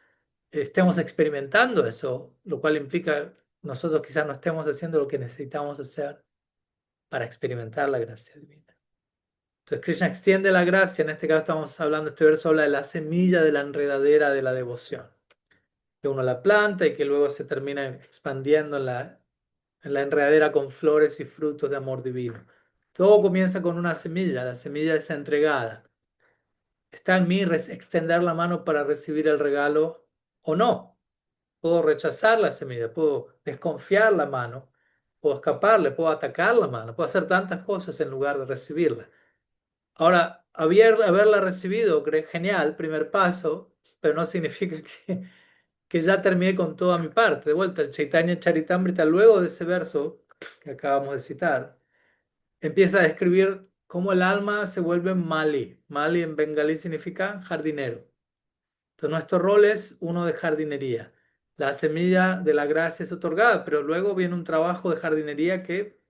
estemos experimentando eso, lo cual implica nosotros quizás no estemos haciendo lo que necesitamos hacer para experimentar la gracia divina. Entonces, Krishna extiende la gracia, en este caso estamos hablando, este verso habla de la semilla de la enredadera de la devoción, que uno la planta y que luego se termina expandiendo en la enredadera con flores y frutos de amor divino. Todo comienza con una semilla, la semilla es entregada. Está en mí extender la mano para recibir el regalo o no. Puedo rechazar la semilla, puedo desconfiar la mano, puedo escaparle, puedo atacar la mano, puedo hacer tantas cosas en lugar de recibirla. Ahora, haberla recibido, genial, primer paso, pero no significa que ya terminé con toda mi parte. De vuelta, el Chaitanya Charitamrita, luego de ese verso que acabamos de citar, empieza a describir cómo el alma se vuelve mali. Mali en bengalí significa jardinero. Entonces, nuestro rol es uno de jardinería. La semilla de la gracia es otorgada, pero luego viene un trabajo de jardinería que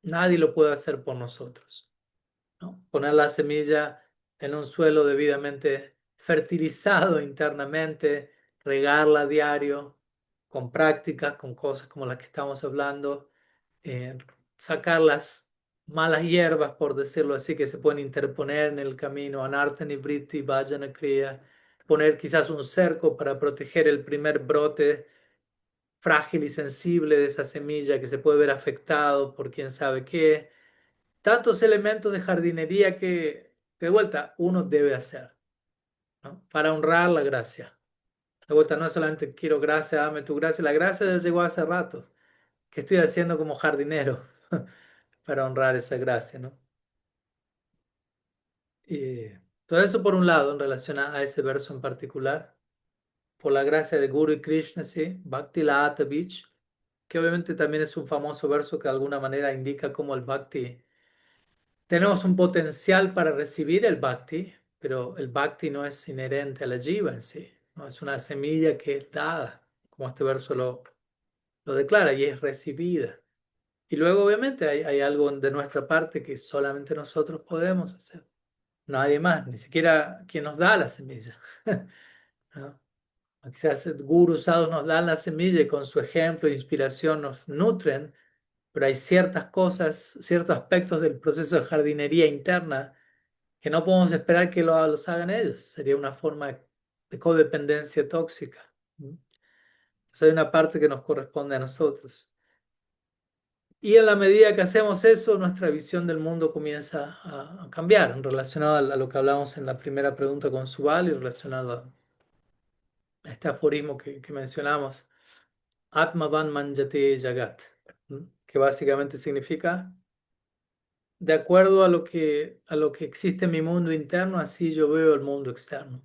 nadie lo puede hacer por nosotros, ¿no? Poner la semilla en un suelo debidamente fertilizado internamente, regarla a diario, con prácticas, con cosas como las que estamos hablando, eh, sacar las malas hierbas, por decirlo así, que se pueden interponer en el camino, anartha nivritti, vajana kriya, poner quizás un cerco para proteger el primer brote frágil y sensible de esa semilla que se puede ver afectado por quién sabe qué. Tantos elementos de jardinería que, de vuelta, uno debe hacer, ¿no? Para honrar la gracia. De vuelta, no es solamente quiero gracia, dame tu gracia. La gracia ya llegó hace rato. ¿Qué estoy haciendo como jardinero para honrar esa gracia, ¿no? Y todo eso por un lado en relación a ese verso en particular. Por la gracia de Guru y Krishna, sí, Bhakti Lata Beach, que obviamente también es un famoso verso que de alguna manera indica cómo el Bhakti, tenemos un potencial para recibir el Bhakti, pero el Bhakti no es inherente a la Jiva en sí, ¿no? Es una semilla que es dada, como este verso lo declara, y es recibida. Y luego obviamente hay algo de nuestra parte que solamente nosotros podemos hacer, nadie más, ni siquiera quien nos da la semilla. ¿No? Quizás gurús usados nos dan la semilla y con su ejemplo e inspiración nos nutren, pero hay ciertas cosas, ciertos aspectos del proceso de jardinería interna que no podemos esperar que los hagan ellos. Sería una forma de codependencia tóxica. Entonces hay una parte que nos corresponde a nosotros. Y en la medida que hacemos eso, nuestra visión del mundo comienza a cambiar, relacionado a lo que hablamos en la primera pregunta con Subal y relacionado a este aforismo que mencionamos. Atmavan manjate jagat, que básicamente significa, de acuerdo a lo que existe en mi mundo interno, así yo veo el mundo externo.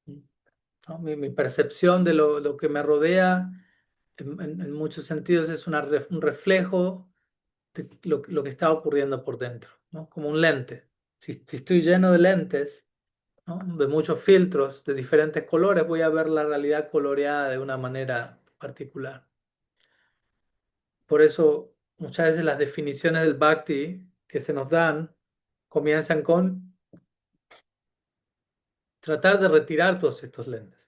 ¿No? Mi percepción de lo que me rodea, en muchos sentidos, es un reflejo de lo que está ocurriendo por dentro, ¿no? Como un lente. Si estoy lleno de lentes, ¿no? De muchos filtros de diferentes colores, voy a ver la realidad coloreada de una manera particular. Por eso muchas veces las definiciones del bhakti que se nos dan comienzan con tratar de retirar todos estos lentes.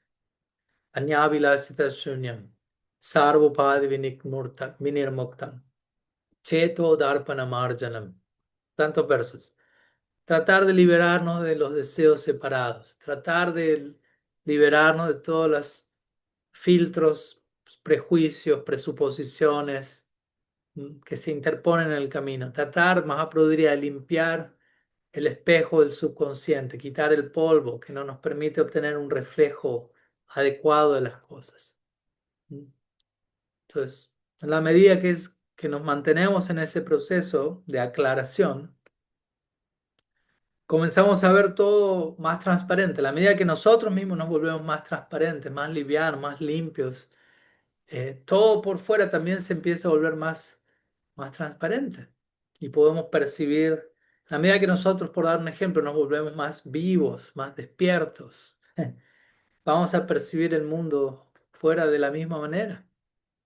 Añavilasita shunyam, sarvopadi vinirmuktam, cheto darpanamarjanam. Tantos versos. Tratar de liberarnos de los deseos separados, tratar de liberarnos de todos los filtros, prejuicios, presuposiciones que se interponen en el camino. Tratar, Mahaprabhu diría, de limpiar el espejo del subconsciente, quitar el polvo que no nos permite obtener un reflejo adecuado de las cosas. Entonces, en la medida que nos mantenemos en ese proceso de aclaración, comenzamos a ver todo más transparente. A la medida que nosotros mismos nos volvemos más transparentes, más livianos, más limpios, todo por fuera también se empieza a volver más transparente. Y podemos percibir, a la medida que nosotros, por dar un ejemplo, nos volvemos más vivos, más despiertos, vamos a percibir el mundo fuera de la misma manera,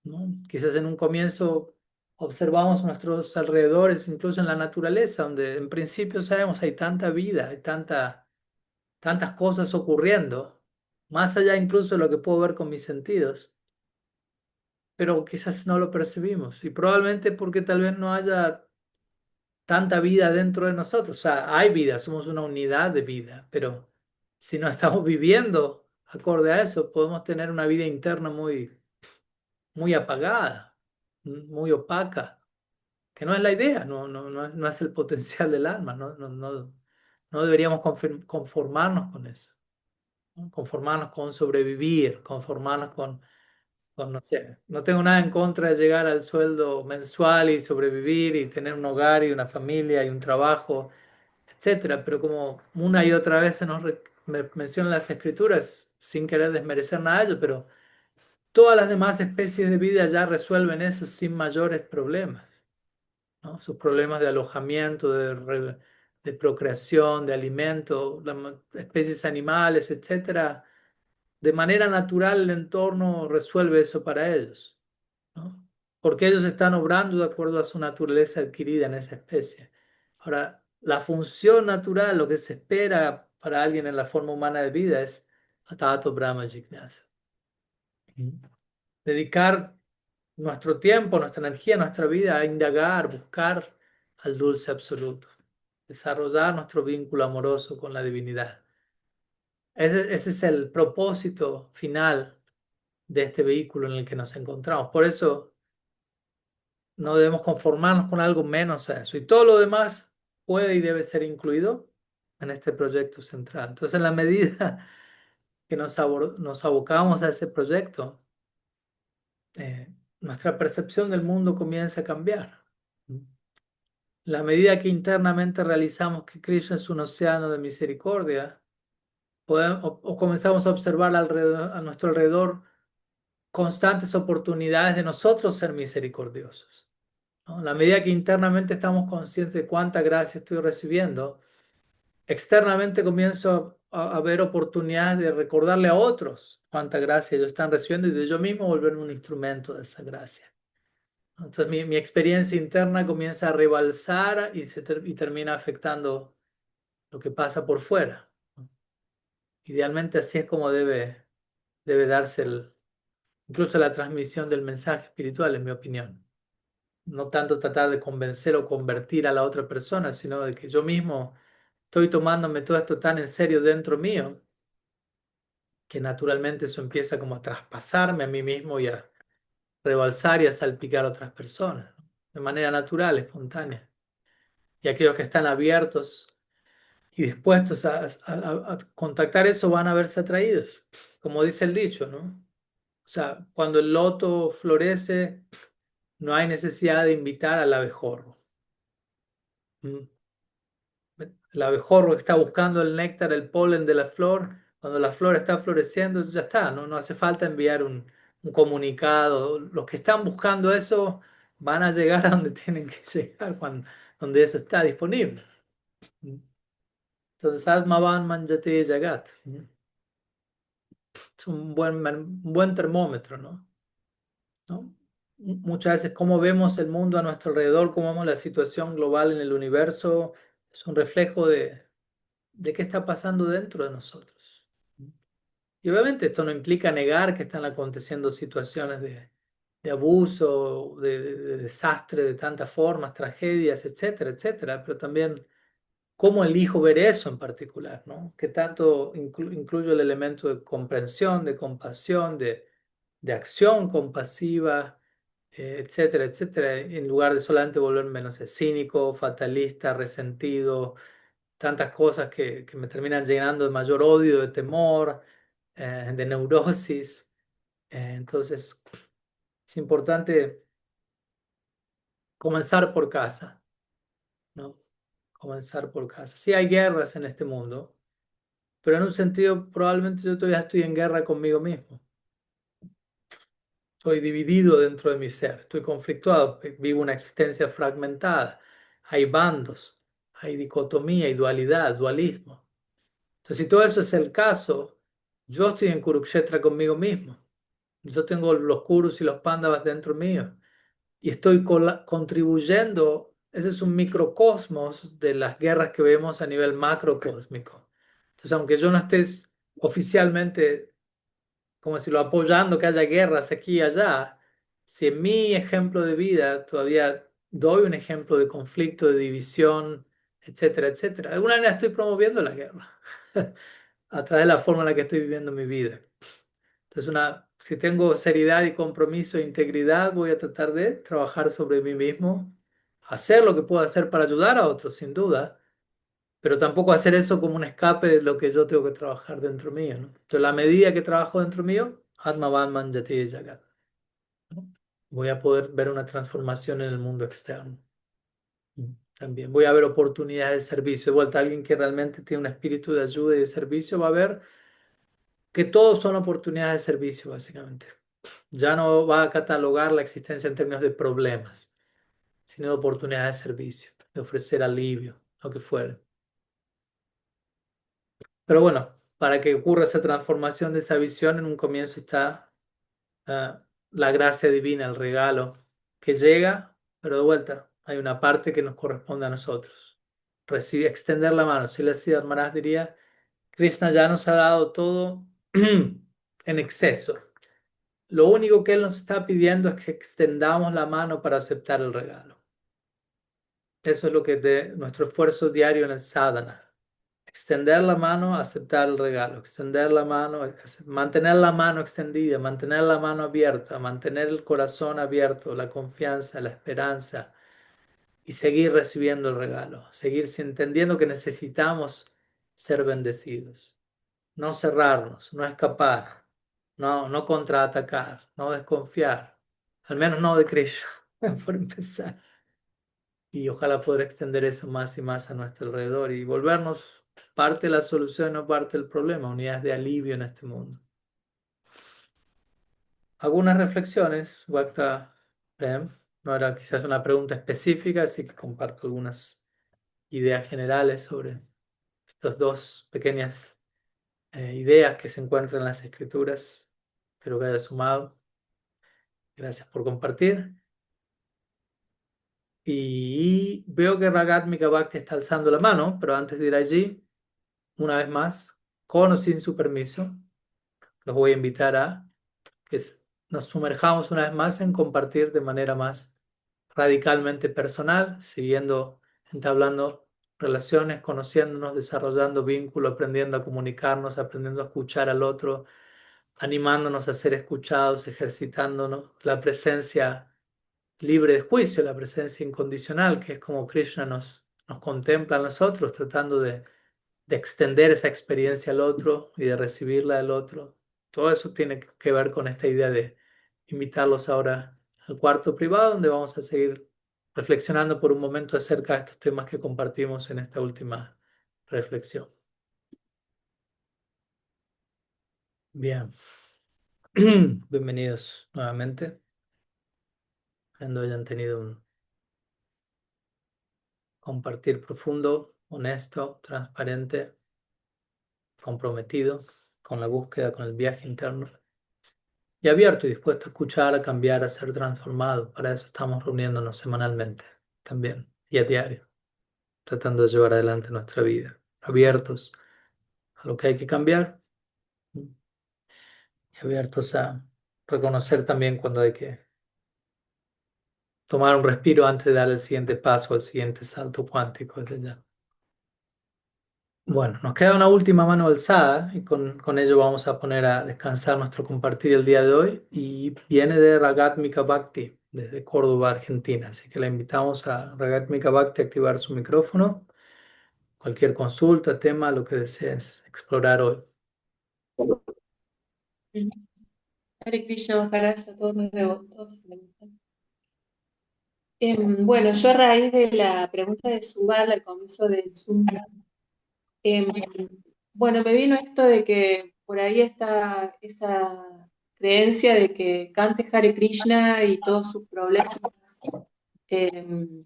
¿no? Quizás en un comienzo observamos nuestros alrededores, incluso en la naturaleza, donde en principio sabemos hay tanta vida, hay tantas cosas ocurriendo, más allá incluso de lo que puedo ver con mis sentidos, pero quizás no lo percibimos y probablemente porque tal vez no haya tanta vida dentro de nosotros. O sea, hay vida, somos una unidad de vida, pero si no estamos viviendo acorde a eso, podemos tener una vida interna muy apagada, muy opaca, que no es la idea, no es el potencial del alma, no deberíamos conformarnos con eso, ¿no? Conformarnos con sobrevivir, conformarnos con, no sé, no tengo nada en contra de llegar al sueldo mensual y sobrevivir y tener un hogar y una familia y un trabajo, etcétera, pero como una y otra vez se nos mencionan las escrituras, sin querer desmerecer nada de ello, pero todas las demás especies de vida ya resuelven eso sin mayores problemas, ¿no? Sus problemas de alojamiento, de procreación, de alimento, las especies animales, etcétera. De manera natural el entorno resuelve eso para ellos, ¿no? Porque ellos están obrando de acuerdo a su naturaleza adquirida en esa especie. Ahora, la función natural, lo que se espera para alguien en la forma humana de vida es Atato Brahma Jignasa. Dedicar nuestro tiempo, nuestra energía, nuestra vida a indagar, buscar al dulce absoluto, desarrollar nuestro vínculo amoroso con la divinidad. Ese es el propósito final de este vehículo en el que nos encontramos. Por eso no debemos conformarnos con algo menos a eso. Y todo lo demás puede y debe ser incluido en este proyecto central. Entonces, en la medida que nos abocamos a ese proyecto, nuestra percepción del mundo comienza a cambiar. La medida que internamente realizamos que Krishna es un océano de misericordia, o comenzamos a observar a nuestro alrededor constantes oportunidades de nosotros ser misericordiosos, ¿no? La medida que internamente estamos conscientes de cuánta gracia estoy recibiendo, externamente comienzo a ver oportunidades de recordarle a otros cuánta gracia ellos están recibiendo y de yo mismo volverme un instrumento de esa gracia. Entonces mi experiencia interna comienza a rebalsar y termina afectando lo que pasa por fuera. Idealmente así es como debe darse incluso la transmisión del mensaje espiritual, en mi opinión. No tanto tratar de convencer o convertir a la otra persona, sino de que yo mismo estoy tomándome todo esto tan en serio dentro mío, que naturalmente eso empieza como a traspasarme a mí mismo y a rebalsar y a salpicar a otras personas, ¿no? De manera natural, espontánea. Y aquellos que están abiertos y dispuestos a contactar eso van a verse atraídos, como dice el dicho, ¿no? O sea, cuando el loto florece, no hay necesidad de invitar al abejorro. ¿Mm? El abejorro que está buscando el néctar, el polen de la flor, cuando la flor está floreciendo, ya está, no hace falta enviar un comunicado. Los que están buscando eso van a llegar a donde tienen que llegar, donde eso está disponible. Entonces, Atmavan Manjate Jagat. Es un buen termómetro, ¿no? ¿No? Muchas veces cómo vemos el mundo a nuestro alrededor, cómo vemos la situación global en el universo, es un reflejo de qué está pasando dentro de nosotros. Y obviamente esto no implica negar que están aconteciendo situaciones de abuso, de desastre de tantas formas, tragedias, etcétera, etcétera, pero también cómo elijo ver eso en particular, ¿no? Que tanto incluyo el elemento de comprensión, de compasión, de acción compasiva, etcétera, etcétera, en lugar de solamente volverme, no sé, cínico, fatalista, resentido, tantas cosas que me terminan llenando de mayor odio, de temor, de neurosis. Entonces, es importante comenzar por casa, ¿no? Comenzar por casa. Sí hay guerras en este mundo, pero en un sentido probablemente yo todavía estoy en guerra conmigo mismo. Estoy dividido dentro de mi ser, estoy conflictuado, vivo una existencia fragmentada. Hay bandos, hay dicotomía, hay dualidad, dualismo. Entonces, si todo eso es el caso, yo estoy en Kurukshetra conmigo mismo. Yo tengo los Kurus y los Pándavas dentro mío y estoy contribuyendo. Ese es un microcosmos de las guerras que vemos a nivel macrocósmico. Entonces, aunque yo no esté oficialmente, como si lo apoyando que haya guerras aquí y allá, si en mi ejemplo de vida todavía doy un ejemplo de conflicto, de división, etcétera, etcétera, de alguna manera estoy promoviendo la guerra a través de la forma en la que estoy viviendo mi vida. Entonces, si tengo seriedad y compromiso e integridad, voy a tratar de trabajar sobre mí mismo, hacer lo que puedo hacer para ayudar a otros, sin duda, pero tampoco hacer eso como un escape de lo que yo tengo que trabajar dentro mío, ¿no? Entonces, la medida que trabajo dentro mío, Atma Van Manjati Jagat, ¿no? Voy a poder ver una transformación en el mundo externo. También voy a ver oportunidades de servicio. De vuelta, alguien que realmente tiene un espíritu de ayuda y de servicio va a ver que todos son oportunidades de servicio, básicamente. Ya no va a catalogar la existencia en términos de problemas, sino de oportunidades de servicio, de ofrecer alivio, lo que fuera. Pero bueno, para que ocurra esa transformación de esa visión, en un comienzo está la gracia divina, el regalo que llega, pero de vuelta, hay una parte que nos corresponde a nosotros. Recibir, extender la mano. Si la Siddhartha Maharaj diría, Krishna ya nos ha dado todo en exceso. Lo único que Él nos está pidiendo es que extendamos la mano para aceptar el regalo. Eso es lo que de nuestro esfuerzo diario en el sadhana. Extender la mano, aceptar el regalo. Extender la mano, mantener la mano extendida, mantener la mano abierta, mantener el corazón abierto, la confianza, la esperanza y seguir recibiendo el regalo. Seguir entendiendo que necesitamos ser bendecidos. No cerrarnos, no escapar, no contraatacar, no desconfiar. Al menos no de Krishna, por empezar. Y ojalá poder extender eso más y más a nuestro alrededor y volvernos parte de la solución, no parte del problema, unidades de alivio en este mundo. Algunas reflexiones, Bhakta Prem, no era quizás una pregunta específica, así que comparto algunas ideas generales sobre estas dos pequeñas ideas que se encuentran en las escrituras. Espero que haya sumado. Gracias por compartir. Y veo que Ragatmika Bhakti está alzando la mano, pero antes de ir allí, una vez más, con o sin su permiso, los voy a invitar a que nos sumerjamos una vez más en compartir de manera más radicalmente personal, siguiendo, entablando relaciones, conociéndonos, desarrollando vínculos, aprendiendo a comunicarnos, aprendiendo a escuchar al otro, animándonos a ser escuchados, ejercitándonos la presencia libre de juicio, la presencia incondicional, que es como Krishna nos contempla a nosotros, tratando de extender esa experiencia al otro y de recibirla del otro. Todo eso tiene que ver con esta idea de invitarlos ahora al cuarto privado, donde vamos a seguir reflexionando por un momento acerca de estos temas que compartimos en esta última reflexión. Bien, bienvenidos nuevamente. Cuando hayan tenido un compartir profundo honesto, transparente, comprometido con la búsqueda, con el viaje interno y abierto y dispuesto a escuchar, a cambiar, a ser transformado. Para eso estamos reuniéndonos semanalmente también y a diario, tratando de llevar adelante nuestra vida, abiertos a lo que hay que cambiar y abiertos a reconocer también cuando hay que tomar un respiro antes de dar el siguiente paso, el siguiente salto cuántico desde ya. Bueno, nos queda una última mano alzada y con ello vamos a poner a descansar nuestro compartir el día de hoy y viene de Ragatmika Bhakti desde Córdoba, Argentina. Así que la invitamos a Ragatmika Bhakti a activar su micrófono. Cualquier consulta, tema, lo que desees explorar hoy. Hare Krishna Maharaj, a todos los devotos. Bueno, yo a raíz de la pregunta de Subal al comienzo del Zoom, em, bueno, me vino esto de que por ahí está esa creencia de que cante Hare Krishna y todos sus problemas em,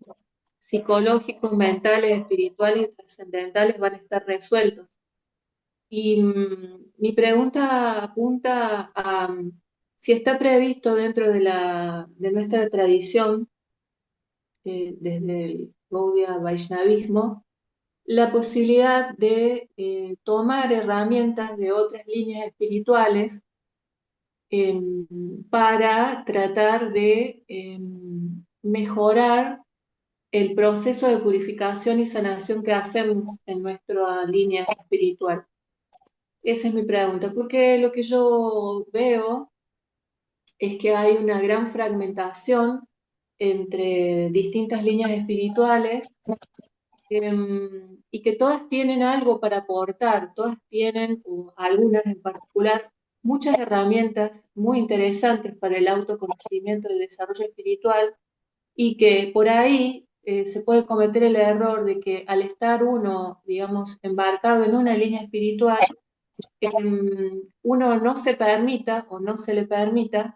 psicológicos, mentales, espirituales y trascendentales van a estar resueltos. Y mi pregunta apunta a si está previsto dentro de nuestra tradición, desde el Gaudiya Vaishnavismo, la posibilidad de tomar herramientas de otras líneas espirituales para tratar de mejorar el proceso de purificación y sanación que hacemos en nuestra línea espiritual. Esa es mi pregunta, porque lo que yo veo es que hay una gran fragmentación entre distintas líneas espirituales, y que todas tienen algo para aportar, todas tienen, o algunas en particular, muchas herramientas muy interesantes para el autoconocimiento y el desarrollo espiritual, y que por ahí se puede cometer el error de que al estar uno, digamos, embarcado en una línea espiritual, uno no se permita o no se le permita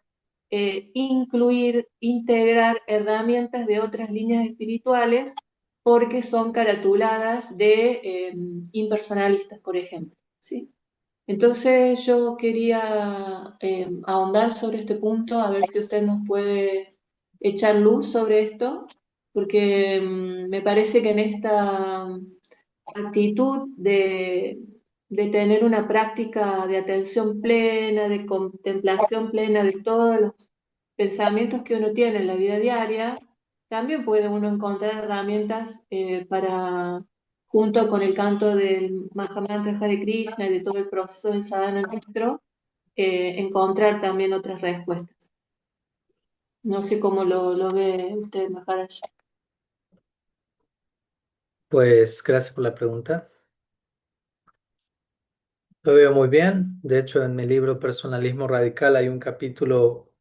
incluir, integrar herramientas de otras líneas espirituales porque son caratuladas de impersonalistas, por ejemplo, ¿sí? Entonces yo quería ahondar sobre este punto, a ver si usted nos puede echar luz sobre esto, porque me parece que en esta actitud de tener una práctica de atención plena, de contemplación plena de todos los pensamientos que uno tiene en la vida diaria, también puede uno encontrar herramientas para, junto con el canto del Mahamantra Hare Krishna y de todo el proceso de sadhana nuestro, encontrar también otras respuestas. No sé cómo lo ve usted, Maharaj. Pues gracias por la pregunta. Lo veo muy bien. De hecho, en mi libro Personalismo Radical hay un capítulo,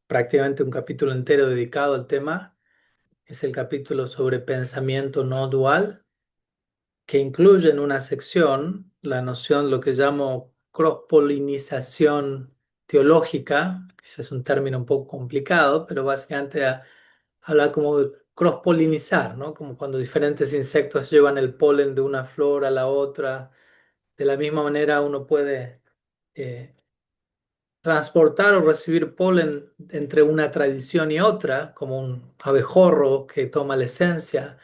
prácticamente un capítulo entero dedicado al tema. Es el capítulo sobre pensamiento no dual, que incluye en una sección la noción, lo que llamo cross-polinización teológica. Quizás es un término un poco complicado, pero básicamente habla como de cross-polinizar, ¿no? Como cuando diferentes insectos llevan el polen de una flor a la otra. De la misma manera uno puede eh, transportar o recibir polen entre una tradición y otra, como un abejorro que toma la esencia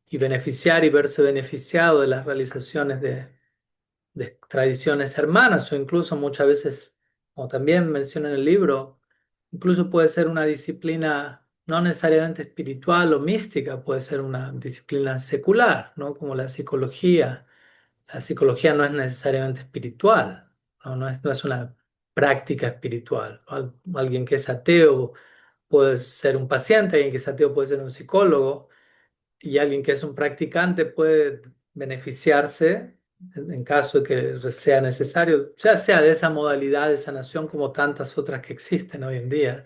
y beneficiar y verse beneficiado de las realizaciones de tradiciones hermanas o incluso muchas veces, como también menciona en el libro, incluso puede ser una disciplina no necesariamente espiritual o mística, puede ser una disciplina secular, ¿no? Como la psicología. La psicología no es necesariamente espiritual, ¿no? No es una práctica espiritual. Alguien que es ateo puede ser un paciente, alguien que es ateo puede ser un psicólogo, y alguien que es un practicante puede beneficiarse en caso de que sea necesario, ya sea de esa modalidad de sanación como tantas otras que existen hoy en día,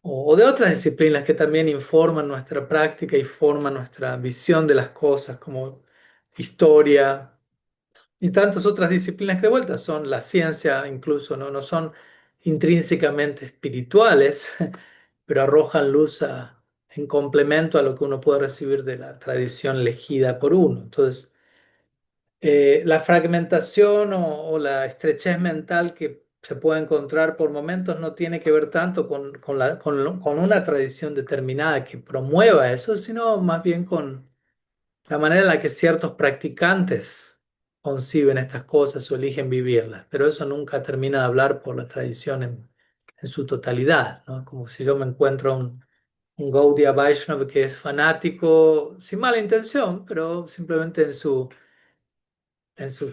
o de otras disciplinas que también informan nuestra práctica y forman nuestra visión de las cosas, como historia y tantas otras disciplinas que de vuelta son la ciencia incluso, ¿no? No son intrínsecamente espirituales, pero arrojan en complemento a lo que uno puede recibir de la tradición elegida por uno. Entonces, La fragmentación o la estrechez mental que se puede encontrar por momentos no tiene que ver tanto con una tradición determinada que promueva eso, sino más bien con la manera en la que ciertos practicantes conciben estas cosas o eligen vivirlas. Pero eso nunca termina de hablar por la tradición en su totalidad, ¿no? Como si yo me encuentro un Gaudiya Vaishnava que es fanático, sin mala intención, pero simplemente en su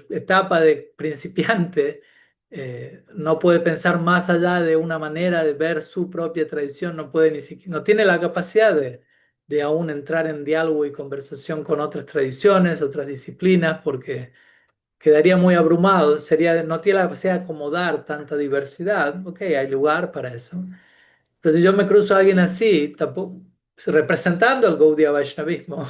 etapa de principiante, no puede pensar más allá de una manera de ver su propia tradición, no puede ni siquiera, no tiene la capacidad de aún entrar en diálogo y conversación con otras tradiciones, otras disciplinas, porque quedaría muy abrumado, sería, no tiene la capacidad de acomodar tanta diversidad. Ok, hay lugar para eso. Pero si yo me cruzo a alguien así, tampoco, representando al Gaudiya Vaishnavismo,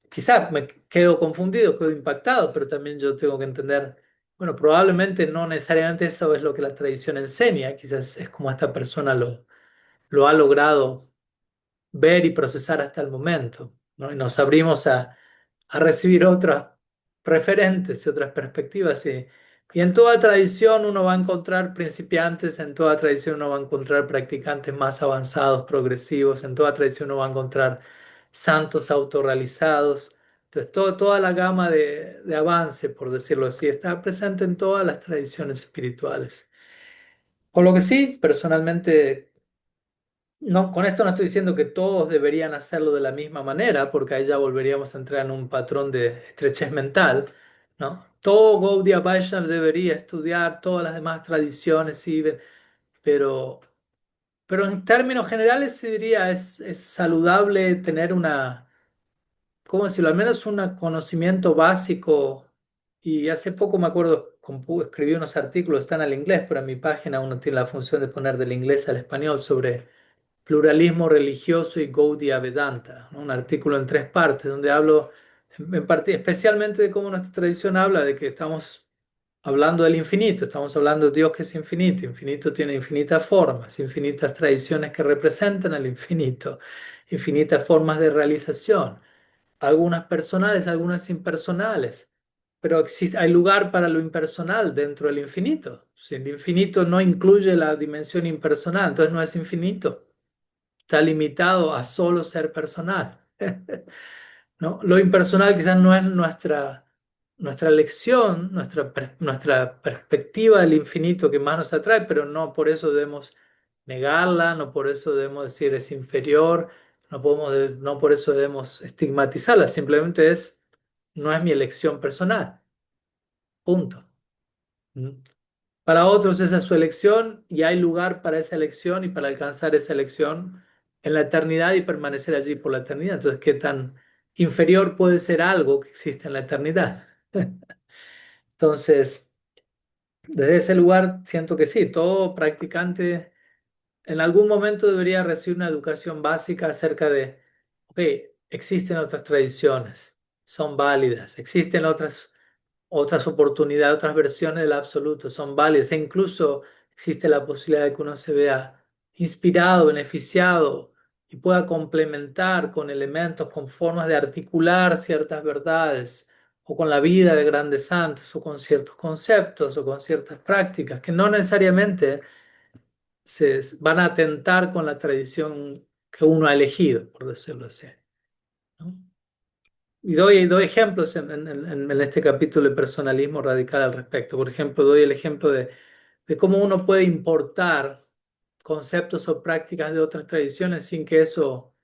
quizás me quedo confundido, quedo impactado, pero también yo tengo que entender, bueno, probablemente no necesariamente eso es lo que la tradición enseña, quizás es como esta persona lo ha logrado ver y procesar hasta el momento, ¿no? Y nos abrimos a recibir otras referentes y otras perspectivas. Y en toda tradición uno va a encontrar principiantes, en toda tradición uno va a encontrar practicantes más avanzados, progresivos, en toda tradición uno va a encontrar santos autorrealizados. Entonces, toda la gama de avance, por decirlo así, está presente en todas las tradiciones espirituales. Por lo que sí, personalmente no, con esto no estoy diciendo que todos deberían hacerlo de la misma manera, porque ahí ya volveríamos a entrar en un patrón de estrechez mental, ¿no? Todo Gaudiya Vaishnava debería estudiar todas las demás tradiciones, sí, pero, pero en términos generales sí diría es saludable tener una, ¿cómo decirlo? Al menos un conocimiento básico. Y hace poco me acuerdo, escribí unos artículos, están al inglés, pero en mi página uno tiene la función de poner del inglés al español sobre pluralismo religioso y Gaudiya Vedanta, ¿no? Un artículo en tres partes donde hablo especialmente de cómo nuestra tradición habla de que estamos hablando del infinito, estamos hablando de Dios que es infinito, infinito tiene infinitas formas, infinitas tradiciones que representan al infinito, infinitas formas de realización, algunas personales, algunas impersonales. Pero hay lugar para lo impersonal dentro del infinito. Si el infinito no incluye la dimensión impersonal, entonces no es infinito, está limitado a solo ser personal, ¿no? Lo impersonal quizás no es nuestra lección, nuestra perspectiva del infinito que más nos atrae, pero no por eso debemos negarla, no por eso debemos decir es inferior, no por eso debemos estigmatizarla, simplemente no es mi elección personal, punto. ¿Mm? Para otros esa es su elección y hay lugar para esa elección y para alcanzar esa elección en la eternidad y permanecer allí por la eternidad. Entonces, ¿qué tan inferior puede ser algo que existe en la eternidad? Entonces, desde ese lugar siento que sí, todo practicante en algún momento debería recibir una educación básica acerca de, ok, existen otras tradiciones, son válidas, existen otras oportunidades, otras versiones del absoluto son válidas e incluso existe la posibilidad de que uno se vea inspirado, beneficiado y pueda complementar con elementos, con formas de articular ciertas verdades o con la vida de grandes santos o con ciertos conceptos o con ciertas prácticas que no necesariamente se van a atentar con la tradición que uno ha elegido, por decirlo así, ¿no? Y doy ejemplos en este capítulo de personalismo radical al respecto. Por ejemplo, doy el ejemplo de cómo uno puede importar conceptos o prácticas de otras tradiciones sin que eso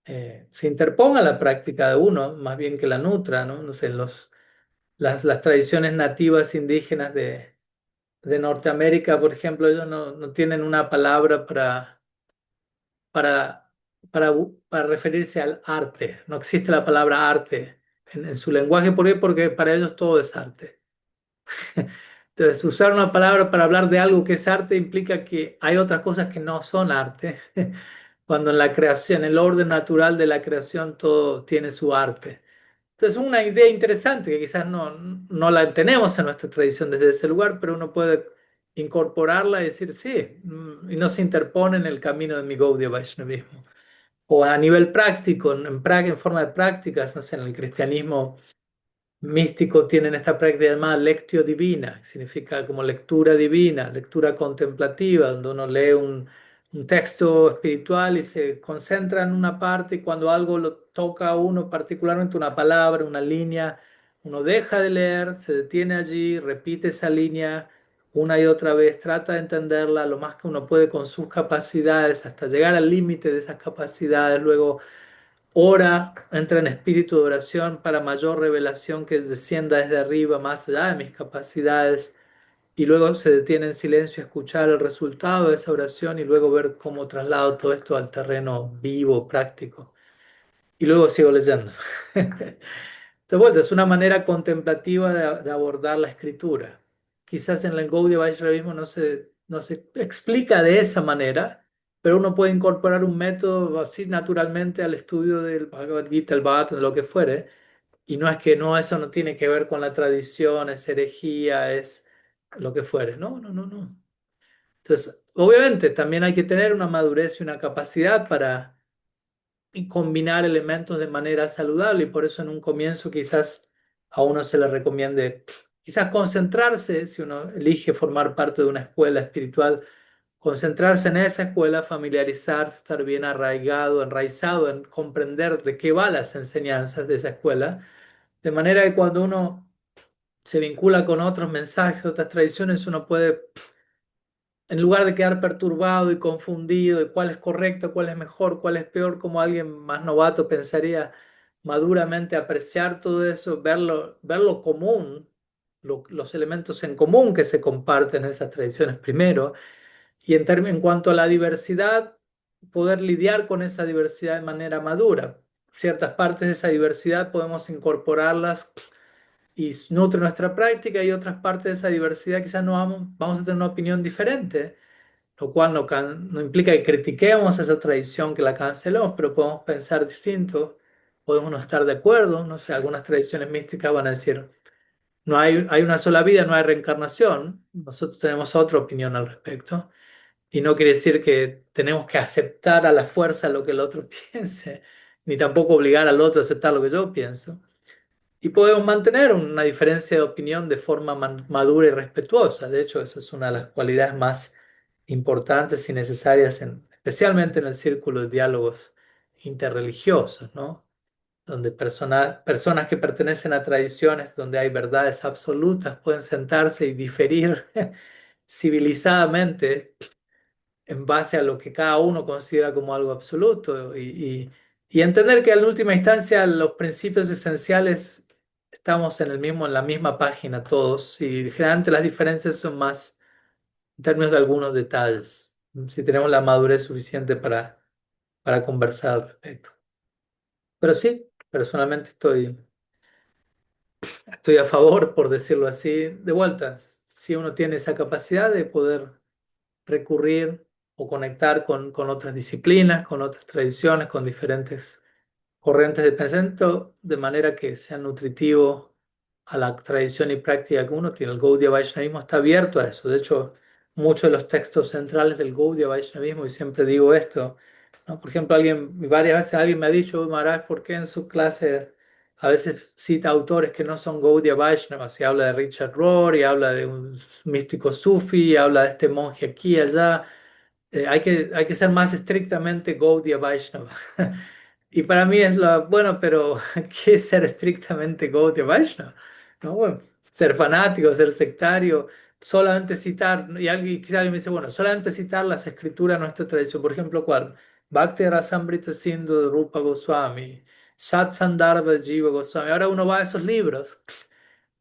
se interponga en la práctica de uno, más bien que la nutra, ¿no? No sé, las tradiciones nativas indígenas de Norteamérica, por ejemplo, ellos no tienen una palabra para, para referirse al arte. No existe la palabra arte en su lenguaje. ¿Por qué? Porque para ellos todo es arte. Entonces, usar una palabra para hablar de algo que es arte implica que hay otras cosas que no son arte. Cuando en la creación, en el orden natural de la creación, todo tiene su arte. Entonces, una idea interesante que quizás no la tenemos en nuestra tradición desde ese lugar, pero uno puede incorporarla y decir, sí, y no se interpone en el camino de mi Gaudiya Vaishnavismo. O a nivel práctico, en forma de prácticas, no sé, en el cristianismo místicos tienen esta práctica llamada lectio divina, que significa como lectura divina, lectura contemplativa, donde uno lee un texto espiritual y se concentra en una parte y cuando algo lo toca a uno, particularmente una palabra, una línea, uno deja de leer, se detiene allí, repite esa línea una y otra vez, trata de entenderla lo más que uno puede con sus capacidades hasta llegar al límite de esas capacidades, luego ora, entra en espíritu de oración para mayor revelación que descienda desde arriba, más allá de mis capacidades, y luego se detiene en silencio a escuchar el resultado de esa oración y luego ver cómo traslado todo esto al terreno vivo, práctico. Y luego sigo leyendo. De vuelta, es una manera contemplativa de abordar la escritura. Quizás en el Gaudiya Vaishnavismo no se explica de esa manera, pero uno puede incorporar un método así naturalmente al estudio del Bhagavad Gita, el Bhagavatam, de lo que fuere. Y no es que no, eso no tiene que ver con la tradición, es herejía, es lo que fuere. No, no, no, no. Entonces, obviamente, también hay que tener una madurez y una capacidad para y combinar elementos de manera saludable y por eso en un comienzo quizás a uno se le recomiende quizás concentrarse, si uno elige formar parte de una escuela espiritual, concentrarse en esa escuela, familiarizarse, estar bien arraigado, enraizado en comprender de qué van las enseñanzas de esa escuela, de manera que cuando uno se vincula con otros mensajes, otras tradiciones, uno puede en lugar de quedar perturbado y confundido de cuál es correcto, cuál es mejor, cuál es peor, como alguien más novato pensaría maduramente apreciar todo eso, verlo común, los elementos en común que se comparten en esas tradiciones primero, y en cuanto a la diversidad, poder lidiar con esa diversidad de manera madura. Ciertas partes de esa diversidad podemos incorporarlas y nutre nuestra práctica y otras partes de esa diversidad quizás no vamos a tener una opinión diferente, lo cual no implica que critiquemos esa tradición, que la cancelemos, pero podemos pensar distinto, podemos no estar de acuerdo, no sé, algunas tradiciones místicas van a decir, hay una sola vida, no hay reencarnación, nosotros tenemos otra opinión al respecto, y no quiere decir que tenemos que aceptar a la fuerza lo que el otro piense, ni tampoco obligar al otro a aceptar lo que yo pienso. Y podemos mantener una diferencia de opinión de forma madura y respetuosa. De hecho, esa es una de las cualidades más importantes y necesarias, especialmente en el círculo de diálogos interreligiosos, ¿no? Donde personas que pertenecen a tradiciones donde hay verdades absolutas pueden sentarse y diferir civilizadamente en base a lo que cada uno considera como algo absoluto y entender que en última instancia los principios esenciales estamos en la misma página todos y generalmente las diferencias son más en términos de algunos detalles, si tenemos la madurez suficiente para conversar al respecto. Pero sí, personalmente estoy a favor, por decirlo así, de vuelta, si uno tiene esa capacidad de poder recurrir o conectar con otras disciplinas, con otras tradiciones, con diferentes corrientes de pensamiento, de manera que sea nutritivo a la tradición y práctica que uno tiene. El Gaudiya Vaishnavismo está abierto a eso. De hecho, muchos de los textos centrales del Gaudiya Vaishnavismo, y siempre digo esto, ¿no? Por ejemplo, varias veces alguien me ha dicho, Maharaj, ¿por qué en su clase a veces cita autores que no son Gaudiya Vaishnavas? Y habla de Richard Rohr, y habla de un místico sufi, y habla de este monje aquí y allá. Hay que ser más estrictamente Gaudiya Vaishnava. Y para mí bueno, pero ¿qué es ser estrictamente Gaudiya Vaishnava? ¿No? Bueno, ser fanático, ser sectario, solamente citar, y quizá alguien me dice, bueno, solamente citar las escrituras de nuestra tradición, por ejemplo, ¿cuál? Bhakti Rasamrita Sindhu de Rupa Goswami, Sat Sandarbha de Jiva Goswami. Ahora uno va a esos libros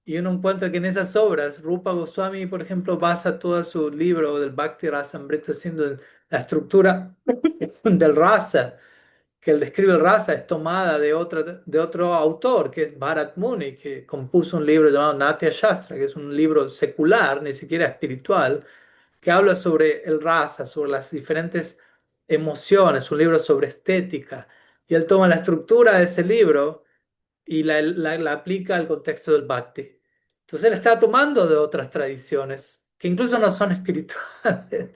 y uno encuentra que en esas obras, Rupa Goswami, por ejemplo, basa todo su libro del Bhakti Rasamrita Sindhu en la estructura del rasa que él describe el rasa es tomada de otro autor, que es Bharat Muni, que compuso un libro llamado Natya Shastra, que es un libro secular, ni siquiera espiritual, que habla sobre el rasa, sobre las diferentes emociones, un libro sobre estética. Y él toma la estructura de ese libro y la aplica al contexto del bhakti. Entonces él está tomando de otras tradiciones que incluso no son espirituales.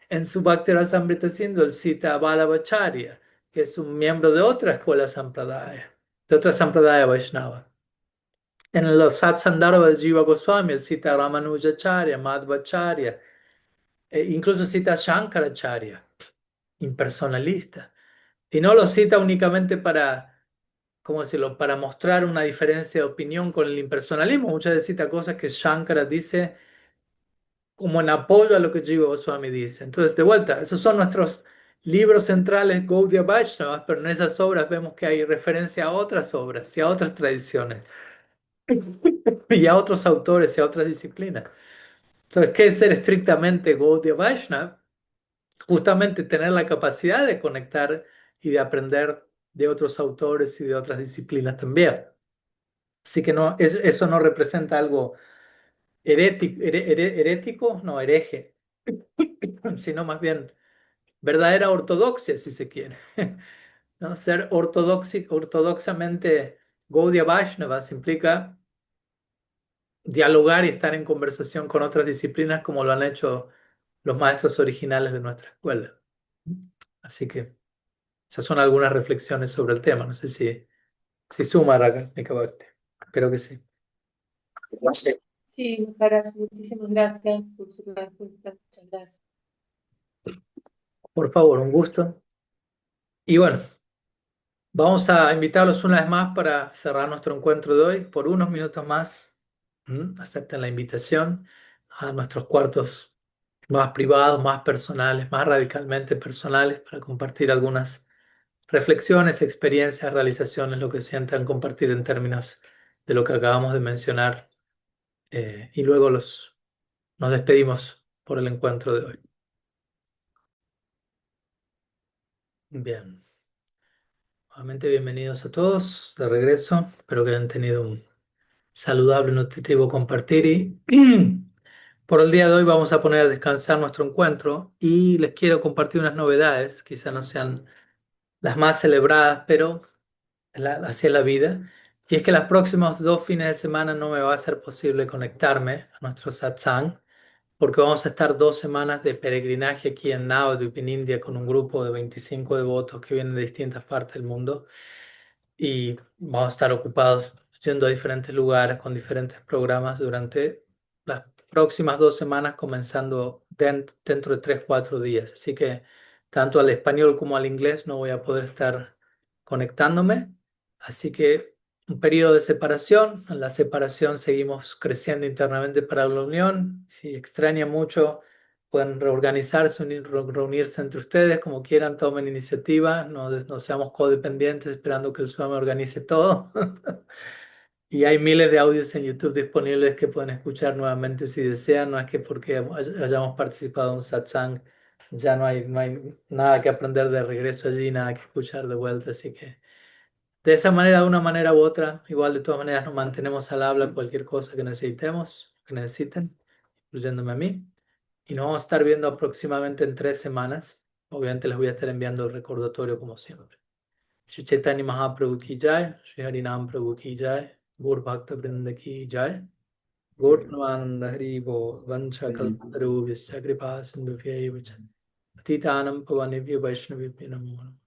En su Bhakti Rasamrita Sindhu él cita a Vallabhacharya, que es un miembro de otra escuela sampradaya, de otra sampradaya Vaishnava. En los Satsandarbha de Jiva Goswami, él cita a Ramanujacharya, Madhvacharya, e incluso cita a Shankaracharya, impersonalista. Y no lo cita únicamente para, ¿cómo decirlo?, para mostrar una diferencia de opinión con el impersonalismo. Muchas veces cita cosas que Shankara dice como en apoyo a lo que Jiva Goswami dice. Entonces, de vuelta, esos son nuestros libros centrales, Gaudiya Vaishnavas, pero en esas obras vemos que hay referencia a otras obras y a otras tradiciones y a otros autores y a otras disciplinas. Entonces, ¿qué es ser estrictamente Gaudiya Vaishnava? Justamente tener la capacidad de conectar y de aprender de otros autores y de otras disciplinas también. Así que no, eso no representa algo herético, no hereje, sino más bien verdadera ortodoxia, si se quiere. ¿No? Ser ortodoxamente Gaudiya Vaishnavas implica dialogar y estar en conversación con otras disciplinas como lo han hecho los maestros originales de nuestra escuela. Así que esas son algunas reflexiones sobre el tema. No sé si suma, Raka, Bhakti. Espero que sí. Sí, Maharaj, muchísimas gracias por su respuesta. Muchas gracias. Por favor, un gusto. Y bueno, vamos a invitarlos una vez más para cerrar nuestro encuentro de hoy por unos minutos más. Acepten la invitación a nuestros cuartos más privados, más personales, más radicalmente personales, para compartir algunas reflexiones, experiencias, realizaciones, lo que sientan compartir en términos de lo que acabamos de mencionar. Y luego nos despedimos por el encuentro de hoy. Bien. Nuevamente bienvenidos a todos de regreso. Espero que hayan tenido un saludable y nutritivo compartir. Y por el día de hoy vamos a poner a descansar nuestro encuentro y les quiero compartir unas novedades. Quizá no sean las más celebradas, pero así es la vida. Y es que los próximos 2 fines de semana no me va a ser posible conectarme a nuestro satsang, porque vamos a estar 2 semanas de peregrinaje aquí en Navadvip, en India, con un grupo de 25 devotos que vienen de distintas partes del mundo. Y vamos a estar ocupados yendo a diferentes lugares con diferentes programas durante las próximas 2 semanas, comenzando dentro de 3, 4 días. Así que tanto al español como al inglés no voy a poder estar conectándome. Así que un periodo de separación. En la separación seguimos creciendo internamente para la unión. Si extrañan mucho, pueden reorganizarse, reunirse entre ustedes como quieran, tomen iniciativa, no seamos codependientes esperando que el Swami organice todo. Y hay miles de audios en YouTube disponibles que pueden escuchar nuevamente si desean. No es que porque hayamos participado en un satsang ya no hay nada que aprender de regreso allí, nada que escuchar de vuelta. Así que de esa manera, de una manera u otra, igual de todas maneras nos mantenemos al habla cualquier cosa que necesitemos, que necesiten, incluyéndome a mí. Y nos vamos a estar viendo aproximadamente en 3 semanas. Obviamente les voy a estar enviando el recordatorio como siempre. Shri Chaitanya Mahaprabhu ki jai, Shri Harinam Prabhu ki jai, Gaur Bhakta Vrinda ki jai, Gaur Pramananda Hari Bo, Vancha Kalpataru Vyascha Kripa Sindhu Vyaivacha, Patitanam Pavanebhyo Vaishnavibhyo Namo Namaha.